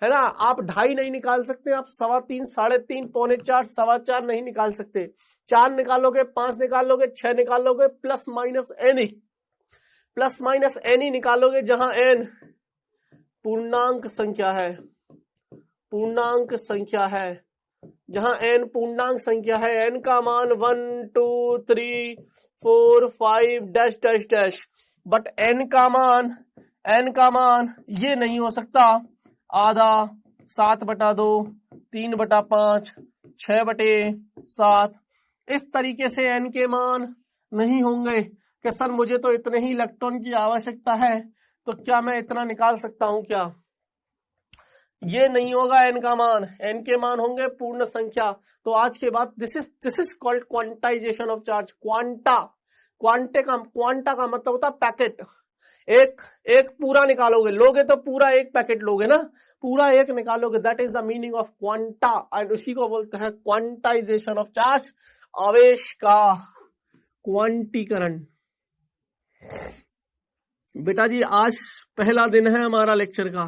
ना। आप 2.5 नहीं निकाल सकते, आप 3.25, 3.5, 4.25, 4.25 नहीं निकाल सकते। 4 निकालोगे, 5 निकालोगे, 6 निकालोगे, +- n ही निकालोगे, जहां n पूर्णांक संख्या है, जहां n पूर्णांक संख्या है। n का मान 1 2 3 4 5 dash dash dash, but n का मान ये नहीं हो सकता आधा, 7/2, 3/5, 6/7। इस तरीके से n के मान नहीं होंगे कि सर मुझे तो इतने ही इलेक्ट्रॉन की आवश्यकता है, तो क्या मैं इतना निकाल सकता हूं क्या? ये नहीं होगा n का मान। n के मान होंगे पूर्ण संख्या। तो आज के बाद this is called quantization of charge. Quanta का मतलब होता है पैकेट। एक पूरा निकालोगे, लोगे तो पूरा एक पैकेट लोगे ना, पूरा एक निकालोगे, that is the meaning of quanta, and उसी को बोलते हैं क्वांटाइजेशन ऑफ चार्ज, आवेश का क्वांटीकरण। बेटा जी आज पहला दिन है हमारा लेक्चर का,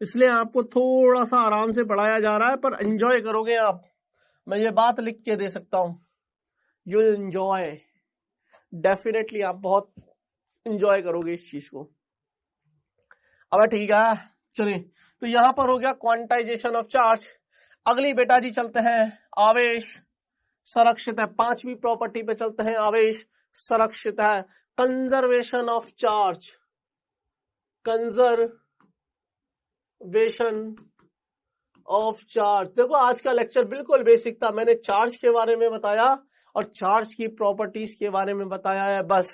इसलिए आपको थोड़ा सा आराम से पढ़ाया जा रहा है, पर एंजॉय करोगे आप। मैं ये बात लिख के दे सकता हूं, यू एंजॉय, डेफिनेटली आप बहुत एंजॉय करोगे इस चीज को। अब ठीक है, चलिए, तो यहां पर हो गया क्वांटाइजेशन ऑफ चार्ज। अगली बेटा जी चलते हैं, आवेश संरक्षित है। 5वीं प्रॉपर्टी पे चलते हैं, आवेश संरक्षित है। Conservation of charge, conservation of charge. देखो आज का लेक्चर बिल्कुल बेसिक था, मैंने चार्ज के बारे में बताया और चार्ज की प्रॉपर्टीज के बारे में बताया है बस,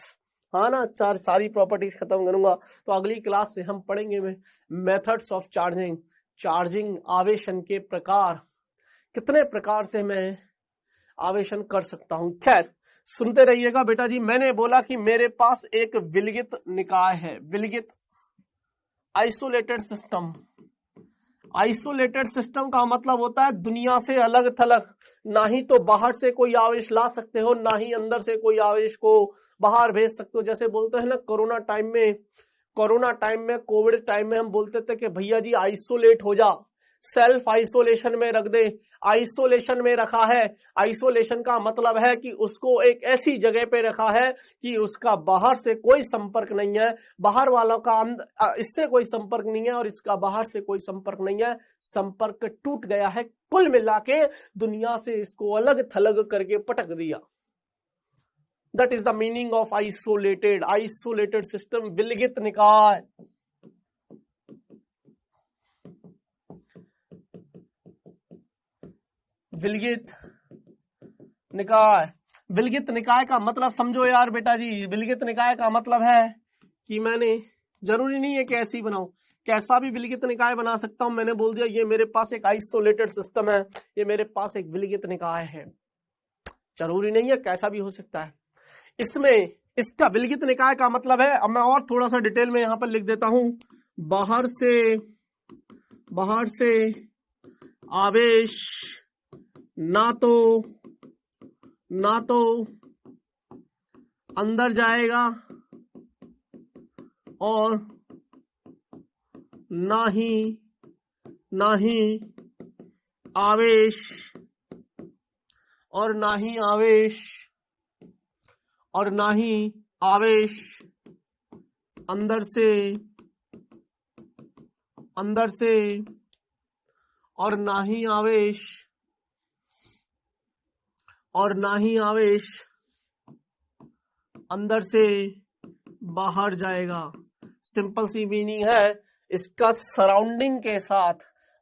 हाँ ना। सारी प्रॉपर्टीज खत्म करूंगा तो अगली क्लास से हम पढ़ेंगे मेथड्स ऑफ चार्जिंग आवेशन के प्रकार, कितने प्रकार से मैं आवेशन कर सकता हूं। खैर सुनते रहिएगा बेटा जी। मैंने बोला कि मेरे पास एक विलगित निकाय है, विलगित आइसोलेटेड सिस्टम। आइसोलेटेड सिस्टम का मतलब होता है दुनिया से अलग थलग, ना ही तो बाहर से कोई आवेश ला सकते हो, ना ही अंदर से कोई आवेश को बाहर भेज सकते हो। जैसे बोलते हैं ना कोरोना टाइम में, कोविड टाइम में हम बोलते थे कि भैया जी आइसोलेट हो जा, सेल्फ आइसोलेशन में रख दे। आइसोलेशन में रखा है, आइसोलेशन का मतलब है कि उसको एक ऐसी जगह पे रखा है कि उसका बाहर से कोई संपर्क नहीं है, बाहर वालों का इससे कोई संपर्क नहीं है और इसका बाहर से कोई संपर्क नहीं है, संपर्क टूट गया है। कुल मिला के दुनिया से इसको अलग थलग करके पटक दिया। That is the meaning of isolated system, विलगित निकाय। विलगित निकाय का मतलब समझो यार बेटा जी। विलगित निकाय का मतलब है कि मैंने, जरूरी नहीं है कि ऐसे ही बनाऊं, कैसा भी विलगित निकाय बना सकता हूं। मैंने बोल दिया ये मेरे पास एक आइसोलेटेड सिस्टम है, ये मेरे पास एक विलगित निकाय है, जरूरी नहीं है, कैसा भी हो सकता है। इसमें इसका विलगित निकाय का मतलब है, अब मैं और थोड़ा सा डिटेल में यहां पर लिख देता हूं, बाहर से आवेश ना तो अंदर जाएगा और ना ही आवेश अंदर से और ना ही आवेश और ना ही आवेश अंदर से बाहर जाएगा। सिंपल सी मीनिंग है, इसका सराउंडिंग के साथ,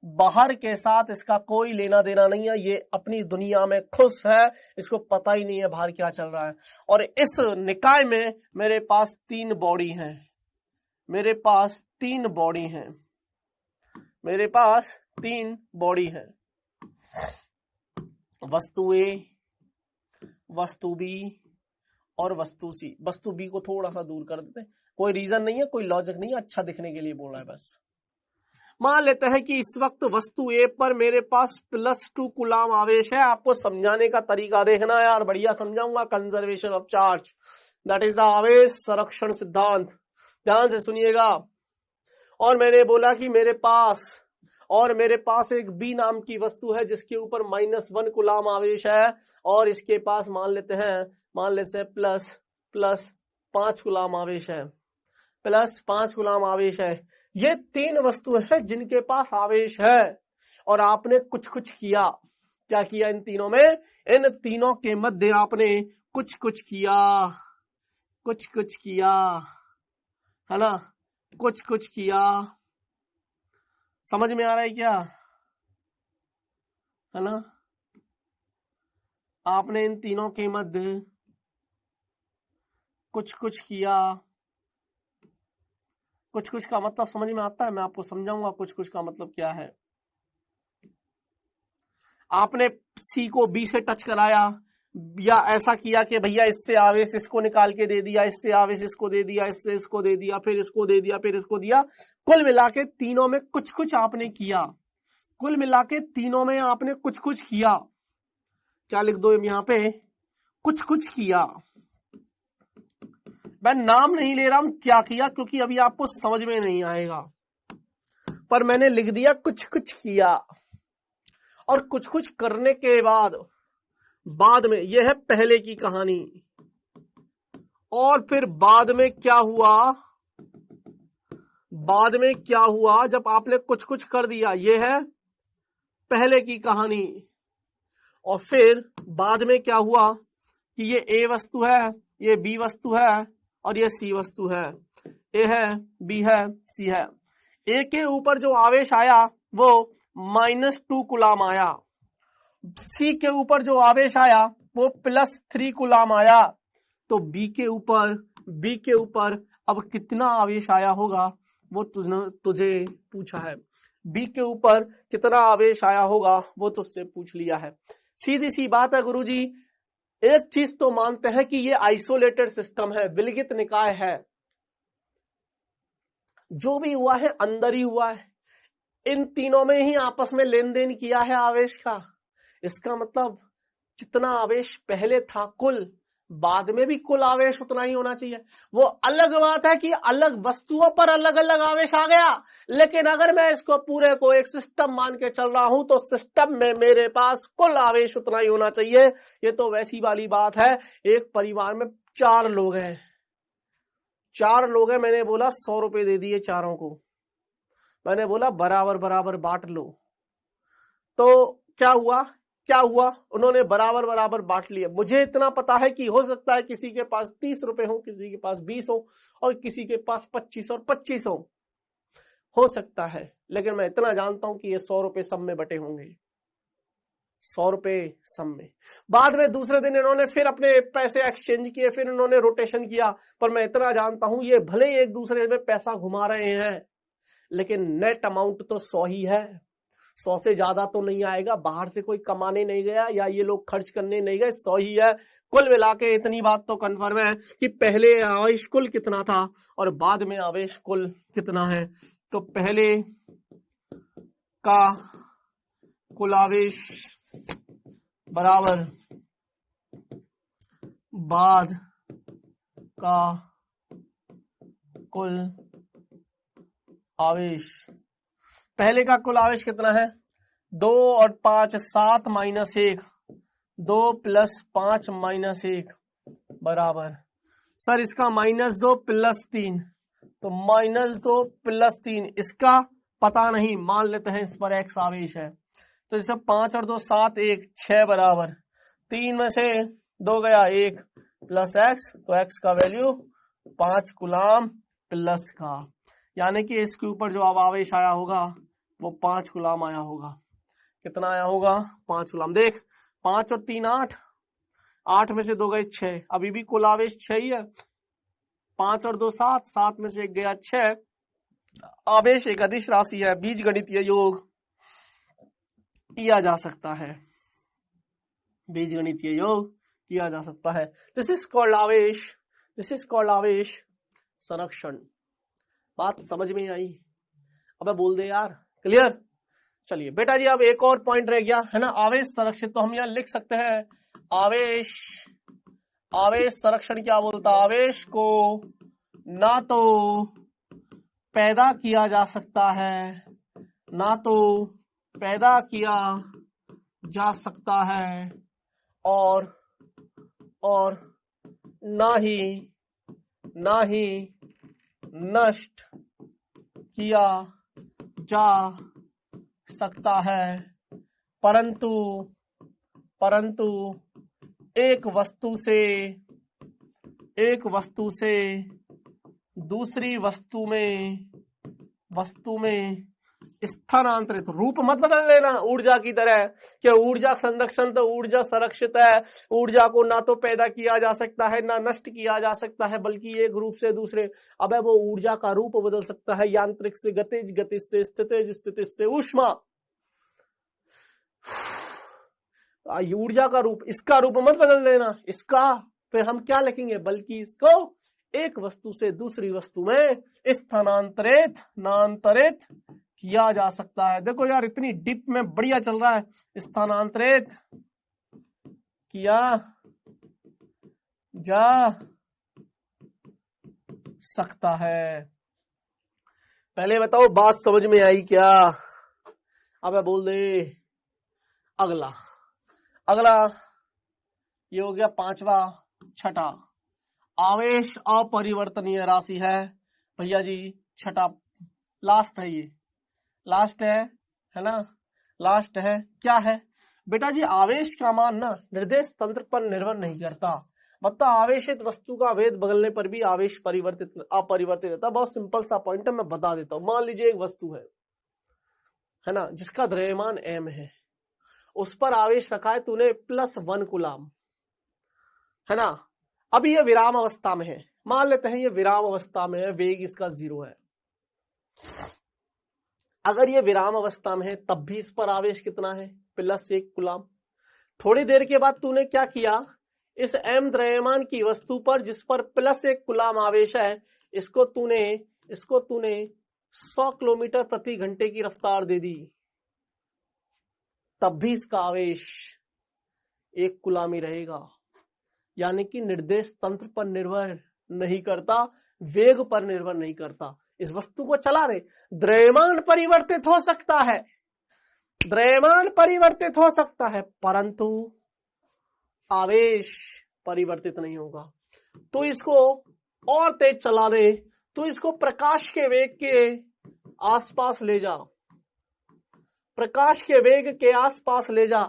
बाहर के साथ इसका कोई लेना देना नहीं है। ये अपनी दुनिया में खुश है, इसको पता ही नहीं है बाहर क्या चल रहा है। और इस निकाय में मेरे पास 3 बॉडी हैं, मेरे पास 3 बॉडी हैं, मेरे पास 3 बॉडी हैं। वस्तु ए, वस्तु बी और वस्तु सी। वस्तु बी को थोड़ा सा दूर कर देते हैं, कोई रीजन नहीं है, कोई लॉजिक नहीं है, अच्छा दिखने के लिए बोल रहा है बस। मान लेते हैं कि इस वक्त वस्तु ए पर मेरे पास +2 कूलाम आवेश है। आपको समझाने का तरीका देखना है यार, बढ़िया समझाऊंगा। Conservation of charge, that is the आवेश संरक्षण सिद्धांत, ध्यान से सुनिएगा। और मैंने बोला कि मेरे पास एक बी नाम की वस्तु है जिसके ऊपर -1 कूलाम आवेश है, और इसके पास मान लेते हैं प्लस 5 कूलाम आवेश है, +5 कूलाम आवेश है। ये 3 वस्तु है जिनके पास आवेश है, और आपने कुछ किया। क्या किया इन तीनों में? इन तीनों के मध्य आपने कुछ किया, कुछ किया, है ना, कुछ किया। समझ में आ रहा है क्या? है ना, आपने इन तीनों के मध्य कुछ किया। कुछ का मतलब समझ में आता है? मैं आपको समझाऊंगा कुछ का मतलब क्या है। आपने सी को बी से टच कराया, या ऐसा किया कि भैया इससे आवेश इसको निकाल के दे दिया, इससे आवेश इसको दे दिया, इससे इसको दे दिया, फिर इसको दे दिया, फिर इसको दिया। कुल मिला के तीनों में कुछ आपने किया, कुल मिला के तीनों में आपने कुछ किया। क्या लिख दो यहाँ पे? कुछ किया। मैं नाम नहीं ले रहा हूं क्या किया, क्योंकि अभी आपको समझ में नहीं आएगा, पर मैंने लिख दिया कुछ किया। और कुछ करने के बाद में, यह है पहले की कहानी। और फिर बाद में क्या हुआ जब आपने कुछ कर दिया, यह है पहले की कहानी। और फिर बाद में क्या हुआ कि ये ए वस्तु है, ये बी वस्तु है, और ये सी वस्तु है। ए है, बी है, सी है। ए के ऊपर जो आवेश आया वो -2 कूलाम आया, सी के ऊपर जो आवेश आया वो +3 कूलाम आया। तो बी के ऊपर अब कितना आवेश आया होगा वो तुझे पूछा है। बी के ऊपर कितना आवेश आया होगा वो तुझसे पूछ लिया है। सीधी सी बात है गुरुजी, एक चीज तो मानते हैं कि ये आइसोलेटेड सिस्टम है, विलगित निकाय है, जो भी हुआ है अंदर ही हुआ है। इन तीनों में ही आपस में लेन देन किया है आवेश का। इसका मतलब जितना आवेश पहले था कुल, बाद में भी कुल आवेश उतना ही होना चाहिए। वो अलग बात है कि अलग वस्तुओं पर अलग अलग आवेश आ गया, लेकिन अगर मैं इसको पूरे को एक सिस्टम मान के चल रहा हूं तो सिस्टम में मेरे पास कुल आवेश उतना ही होना चाहिए। ये तो वैसी वाली बात है, एक परिवार में 4 लोग हैं, मैंने बोला 100 रुपए दे दिए चारों को, मैंने बोला बराबर बराबर बांट लो। तो क्या हुआ, उन्होंने बराबर बराबर बांट लिए। मुझे इतना पता है कि हो सकता है किसी के पास 30 रुपए हो, किसी के पास 20 हो, और किसी के पास 25 और 25 हो सकता है, लेकिन मैं इतना जानता हूं कि ये 100 रुपए सब में बटे होंगे, 100 रुपए सब में। बाद में दूसरे दिन इन्होंने फिर अपने पैसे एक्सचेंज किए, फिर इन्होंने रोटेशन किया, पर मैं इतना जानता हूं ये भले ही एक दूसरे में पैसा घुमा रहे हैं, लेकिन नेट अमाउंट तो 100 ही है, 100 से ज्यादा तो नहीं आएगा। बाहर से कोई कमाने नहीं गया या ये लोग खर्च करने नहीं गए, 100 ही है। कुल मिला के इतनी बात तो कन्फर्म है कि पहले आवेश कुल कितना था और बाद में आवेश कुल कितना है। तो पहले का कुल आवेश बराबर बाद का कुल आवेश। पहले का कुल आवेश कितना है? 2 और 5 7 - 1, 2 + 5 - 1 बराबर, सर इसका -2 + 3, तो -2 + 3, इसका पता नहीं, मान लेते हैं इस पर x आवेश है। तो जैसे 5 और 2 7 1 6 बराबर, 3 में से 2 गया 1 प्लस एक्स, तो एक्स का वैल्यू 5 कूलाम प्लस का, यानी कि इसके ऊपर जो अब आवेश आया होगा वो 5 कूलाम आया होगा। कितना आया होगा? 5 कूलाम। देख 5 और 3 8, 8 में से 2 गए 6, अभी भी कुल आवेश 6 ही है। 5 और 2 7, 7 में से 1 गया 6। आवेश एक अदिश राशि है, बीजगणितीय योग किया जा सकता है, बीजगणितीय योग किया जा सकता है। दिस इज कॉल्ड आवेश, दिस इज कॉल्ड आवेश संरक्षण। बात समझ में आई? अबे बोल दे यार, क्लियर? चलिए बेटा जी, अब एक और पॉइंट रह गया है ना, आवेश संरक्षित। तो हम यहां लिख सकते हैं आवेश, आवेश संरक्षण क्या बोलता? आवेश को ना तो पैदा किया जा सकता है, ना तो पैदा किया जा सकता है, और ना ही नष्ट किया जा सकता है, परंतु एक वस्तु से दूसरी वस्तु में स्थानांतरित। रूप मत बदल लेना ऊर्जा की तरह कि ऊर्जा संरक्षण तो ऊर्जा संरक्षित है, ऊर्जा को ना तो पैदा किया जा सकता है ना नष्ट किया जा सकता है, बल्कि एक रूप से दूसरे। अबे वो ऊर्जा का रूप बदल सकता है, यांत्रिक से गतिज, गतिज से स्थितिज, स्थितिज से ऊष्मा। ऊर्जा का रूप, इसका रूप मत बदल लेना, इसका फिर हम क्या लिखेंगे, बल्कि इसको एक वस्तु से दूसरी वस्तु में स्थानांतरित किया जा सकता है। देखो यार इतनी डीप में बढ़िया चल रहा है। स्थानांतरित किया जा सकता है। पहले बताओ बात समझ में आई क्या? अब बोल दे। अगला ये हो गया 5वां। छठा, आवेश अपरिवर्तनीय राशि है भैया जी। छठा लास्ट है, ये लास्ट है ना, लास्ट है। क्या है बेटा जी? आवेश का मान ना निर्देश तंत्र पर निर्भर नहीं करता। मतलब आवेशित वस्तु का वेग बदलने पर भी आवेश अपरिवर्तित रहता। बहुत सिंपल सा पॉइंट है, मैं बता देता हूं। मान लीजिए एक वस्तु है ना, जिसका द्रव्यमान m है, उस पर आवेश रखा है तूने +1 कूलाम, है ना। अब ये विराम अवस्था में है, मान लेते हैं ये विराम अवस्था में है, वेग इसका 0 है। अगर ये विराम अवस्था में है तब भी इस पर आवेश कितना है? +1 कूलाम। थोड़ी देर के बाद तूने क्या किया, इस m द्रव्यमान की वस्तु पर जिस पर +1 कूलाम आवेश है, इसको तूने 100 किलोमीटर प्रति घंटे की रफ्तार दे दी, तब भी इसका आवेश 1 कूलाम ही रहेगा। यानी कि निर्देश तंत्र पर निर्भर नहीं करता, वेग पर निर्भर नहीं करता। इस वस्तु को चला रहे, द्रव्यमान परिवर्तित हो सकता है, द्रव्यमान परिवर्तित हो सकता है, परंतु आवेश परिवर्तित नहीं होगा। तो इसको और तेज चला दे, तो इसको प्रकाश के वेग के आसपास ले जा, प्रकाश के वेग के आसपास ले जा,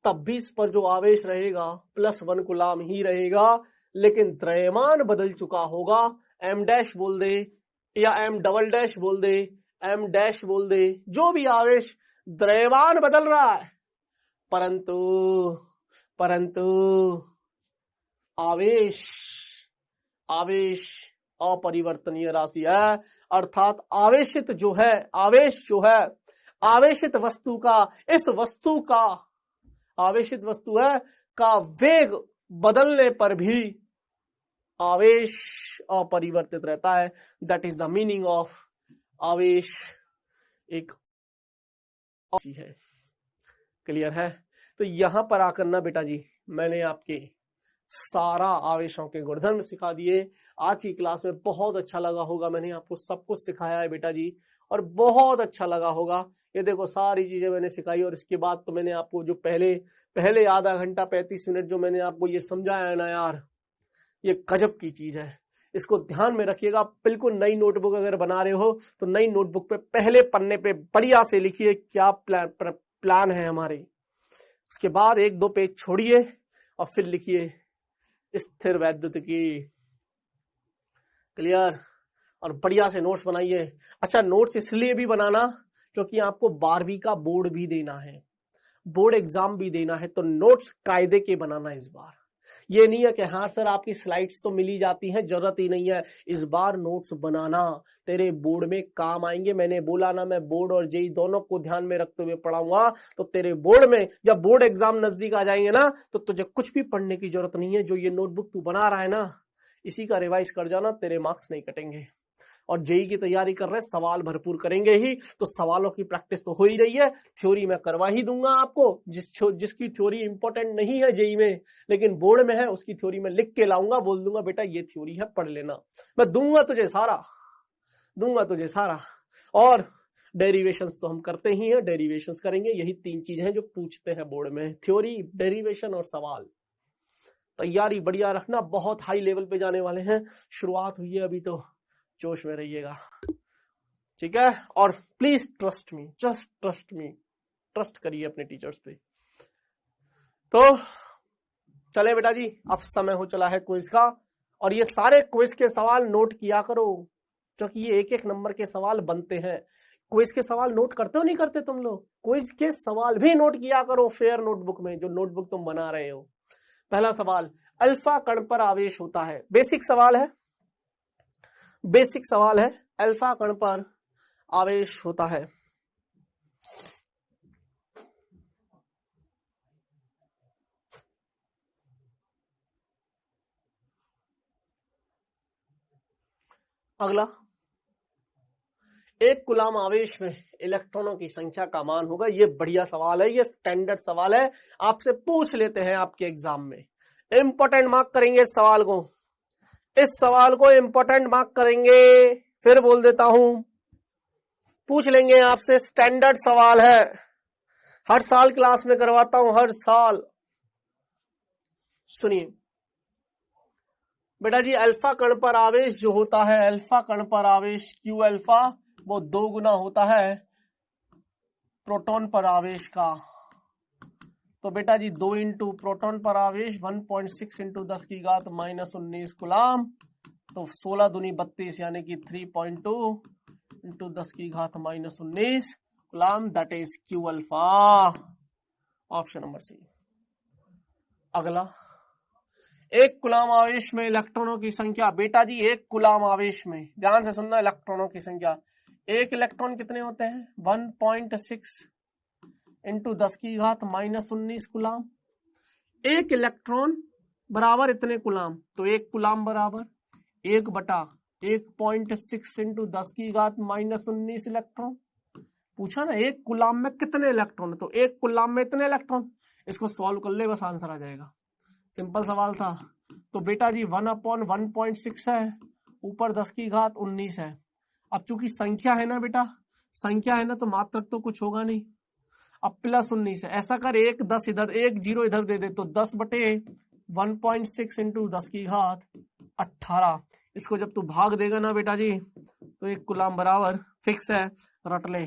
तब भी इस पर जो आवेश रहेगा +1 कूलाम ही रहेगा। लेकिन द्रव्यमान बदल चुका होगा। m डैश बोल दे या m डबल डैश बोल दे, m डैश बोल दे, जो भी आवेश, द्रव्यमान बदल रहा है, परंतु आवेश अपरिवर्तनीय राशि है। अर्थात आवेशित जो है, आवेशित वस्तु का, इस वस्तु का, आवेशित वस्तु है का वेग बदलने पर भी आवेश अपरिवर्तित रहता है। That is the meaning of आवेश एक है। क्लियर है? तो यहां पर आकर ना बेटा जी मैंने आपके सारा आवेशों के गुणधर्म सिखा दिए। आज की क्लास में बहुत अच्छा लगा होगा, मैंने आपको सब कुछ सिखाया है बेटा जी, और बहुत अच्छा लगा होगा। ये देखो सारी चीजें मैंने सिखाई, और इसके बाद तो मैंने आपको जो पहले आधा घंटा 35 मिनट जो मैंने आपको ये समझाया है ना यार, ये गजब की चीज है। इसको ध्यान में रखिएगा। बिल्कुल नई नोटबुक अगर बना रहे हो तो नई नोटबुक पे पहले पन्ने पे बढ़िया से लिखिए क्या प्लान है हमारे। उसके बाद 1-2 पेज छोड़िए और फिर लिखिए स्थिर वैद्युतिकी। क्लियर? और बढ़िया से नोट्स बनाइए। अच्छा, नोट्स इसलिए भी बनाना क्योंकि आपको 12वीं का बोर्ड भी देना है, बोर्ड एग्जाम भी देना है, तो नोट्स कायदे के बनाना इस बार। ये नहीं है कि हाँ सर आपकी स्लाइड्स तो मिली जाती हैं, जरूरत ही नहीं है। इस बार नोट्स बनाना, तेरे बोर्ड में काम आएंगे। मैंने बोला ना, मैं बोर्ड और जेई दोनों को ध्यान में रखते हुए पढ़ाऊंगा, तो तेरे बोर्ड में जब बोर्ड एग्जाम नजदीक आ जाएंगे ना, तो तुझे कुछ भी पढ़ने की जरूरत नहीं है। जो ये नोटबुक तू बना रहा है ना, इसी का रिवाइज कर जाना, तेरे मार्क्स नहीं कटेंगे। और जेई की तैयारी कर रहे हैं, सवाल भरपूर करेंगे ही, तो सवालों की प्रैक्टिस तो हो ही रही है। थ्योरी मैं करवा ही दूंगा आपको, जिसकी थ्योरी इंपॉर्टेंट नहीं है जेई में लेकिन बोर्ड में है, उसकी थ्योरी में लिख के लाऊंगा, बोल दूंगा बेटा ये थ्योरी है, पढ़ लेना। मैं दूंगा तुझे सारा। और डेरिवेशंस तो हम करते ही हैं, डेरिवेशंस करेंगे। यही 3 चीज हैं जो पूछते हैं बोर्ड में, थ्योरी, डेरिवेशन और सवाल। तैयारी बढ़िया रखना, बहुत हाई लेवल पे जाने वाले हैं। शुरुआत हुई है अभी, तो जोश में रहिएगा, ठीक है? और please trust me, just trust me, trust करिए अपने टीचर्स पे। तो चले बेटा जी, अब समय हो चला है क्विज का, और ये सारे क्विज के सवाल नोट किया करो, क्योंकि ये 1-1 नंबर के सवाल बनते हैं। क्विज के सवाल नोट करते हो नहीं करते तुम लोग? क्विज के सवाल भी नोट किया करो फेयर नोटबुक में, जो नोटबुक तुम बना रहे हो। पहला सवाल, अल्फा कण पर आवेश होता है। बेसिक सवाल है, अल्फा कण पर आवेश होता है। अगला, एक कूलाम आवेश में इलेक्ट्रॉनों की संख्या का मान होगा। ये बढ़िया सवाल है, ये स्टैंडर्ड सवाल है, आपसे पूछ लेते हैं आपके एग्जाम में। इंपॉर्टेंट मार्क करेंगे इस सवाल को, इंपॉर्टेंट मार्क करेंगे। फिर बोल देता हूं, पूछ लेंगे आपसे, स्टैंडर्ड सवाल है, हर साल क्लास में करवाता हूं, हर साल। सुनिए बेटा जी, अल्फा कण पर आवेश जो होता है, अल्फा कण पर आवेश क्यू अल्फा, वो 2 गुना होता है प्रोटॉन पर आवेश का। तो बेटा जी 2 इंटू प्रोटॉन पर आवेश 1.6 इंटू 10 की घात -19 कूलाम, तो 16 दूनी 32 यानी कि 3.2 इंटू 10 की घात -19 coulomb, that is Q alpha. Option number C. अगला, एक कूलाम आवेश में इलेक्ट्रॉनों की संख्या। बेटा जी एक कूलाम आवेश में, ध्यान से सुनना, इलेक्ट्रॉनों की संख्या, एक इलेक्ट्रॉन कितने होते हैं? 1.6 इंटू 10 की घात -19 कूलाम। एक इलेक्ट्रॉन बराबर इतने कूलाम, तो एक कूलाम बराबर 1/1.6 इंटू 10 की घात -19 इलेक्ट्रॉन। पूछा ना एक कूलाम में कितने इलेक्ट्रॉन, तो एक कूलाम में इतने इलेक्ट्रॉन। इसको सॉल्व कर ले, बस आंसर आ जाएगा। सिंपल सवाल था। तो बेटा जी 1/1.6 है, ऊपर 10 की घात 19 है। अब चूंकि संख्या है ना बेटा, संख्या है ना, तो मात्रक तो कुछ होगा नहीं। अब +19 है, ऐसा कर 1 10 इधर, 1 0 इधर दे दे, तो 10/1.6 इंटू 10 की घात 18। इसको जब तू भाग देगा ना बेटा जी, तो एक कूलाम बराबर फिक्स है, रट ले,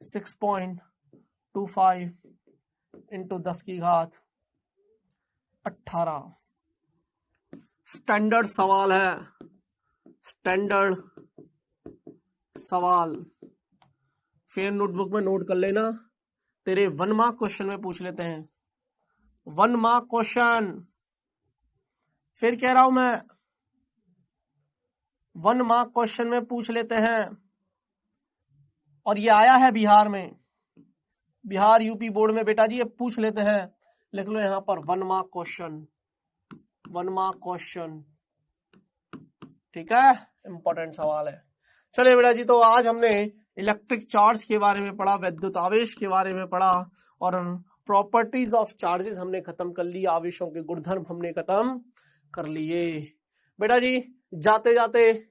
6.25 इंटू 10 की घात 18। स्टैंडर्ड सवाल है, स्टैंडर्ड सवाल, फेयर नोटबुक में नोट कर लेना। तेरे 1 मार्क क्वेश्चन में पूछ लेते हैं, 1 मार्क क्वेश्चन, फिर कह रहा हूं मैं 1 मार्क क्वेश्चन में पूछ लेते हैं। और ये आया है बिहार में, बिहार यूपी बोर्ड में बेटा जी, ये पूछ लेते हैं। लिख लो यहां पर 1 मार्क क्वेश्चन, 1 मार्क क्वेश्चन, ठीक है, इंपॉर्टेंट सवाल है। चलिए बेटा जी, तो आज हमने इलेक्ट्रिक चार्ज के बारे में पढ़ा, विद्युत आवेश के बारे में पढ़ा, और प्रॉपर्टीज ऑफ चार्जेस हमने खत्म कर ली, आवेशों के गुणधर्म हमने खत्म कर लिए। बेटा जी जाते जाते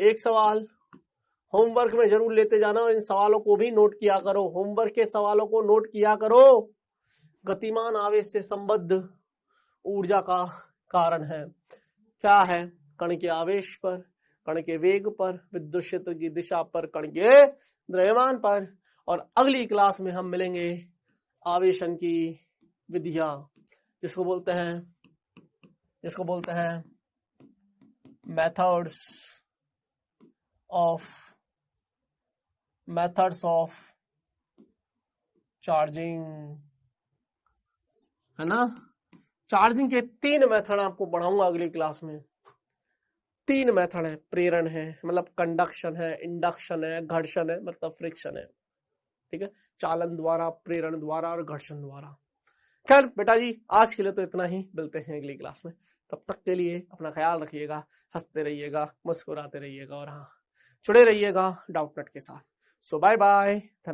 एक सवाल होमवर्क में जरूर लेते जाना, इन सवालों को भी नोट किया करो, होमवर्क के सवालों को नोट किया करो। गतिमान आवेश से संबद्ध ऊर्जा का कारण है, क्या है? कण के आवेश पर, कण के वेग पर, विद्युत क्षेत्र की दिशा पर, कण के द्रव्यमान पर। और अगली क्लास में हम मिलेंगे आवेशन की विधियां, जिसको बोलते हैं मेथड्स ऑफ चार्जिंग, है ना। चार्जिंग के 3 मेथड आपको पढ़ाऊंगा अगली क्लास में। 3 मेथड है, प्रेरण है मतलब कंडक्शन है, इंडक्शन है, घर्षण है मतलब फ्रिक्शन है, ठीक है। चालन द्वारा, प्रेरण द्वारा और घर्षण द्वारा। खैर बेटा जी, आज के लिए तो इतना ही, मिलते हैं अगली क्लास में। तब तक के लिए अपना ख्याल रखिएगा, हंसते रहिएगा, मुस्कुराते रहिएगा और हाँ, जुड़े रहिएगा डाउटनेट के साथ। सो बाय बाय, धन्यवाद।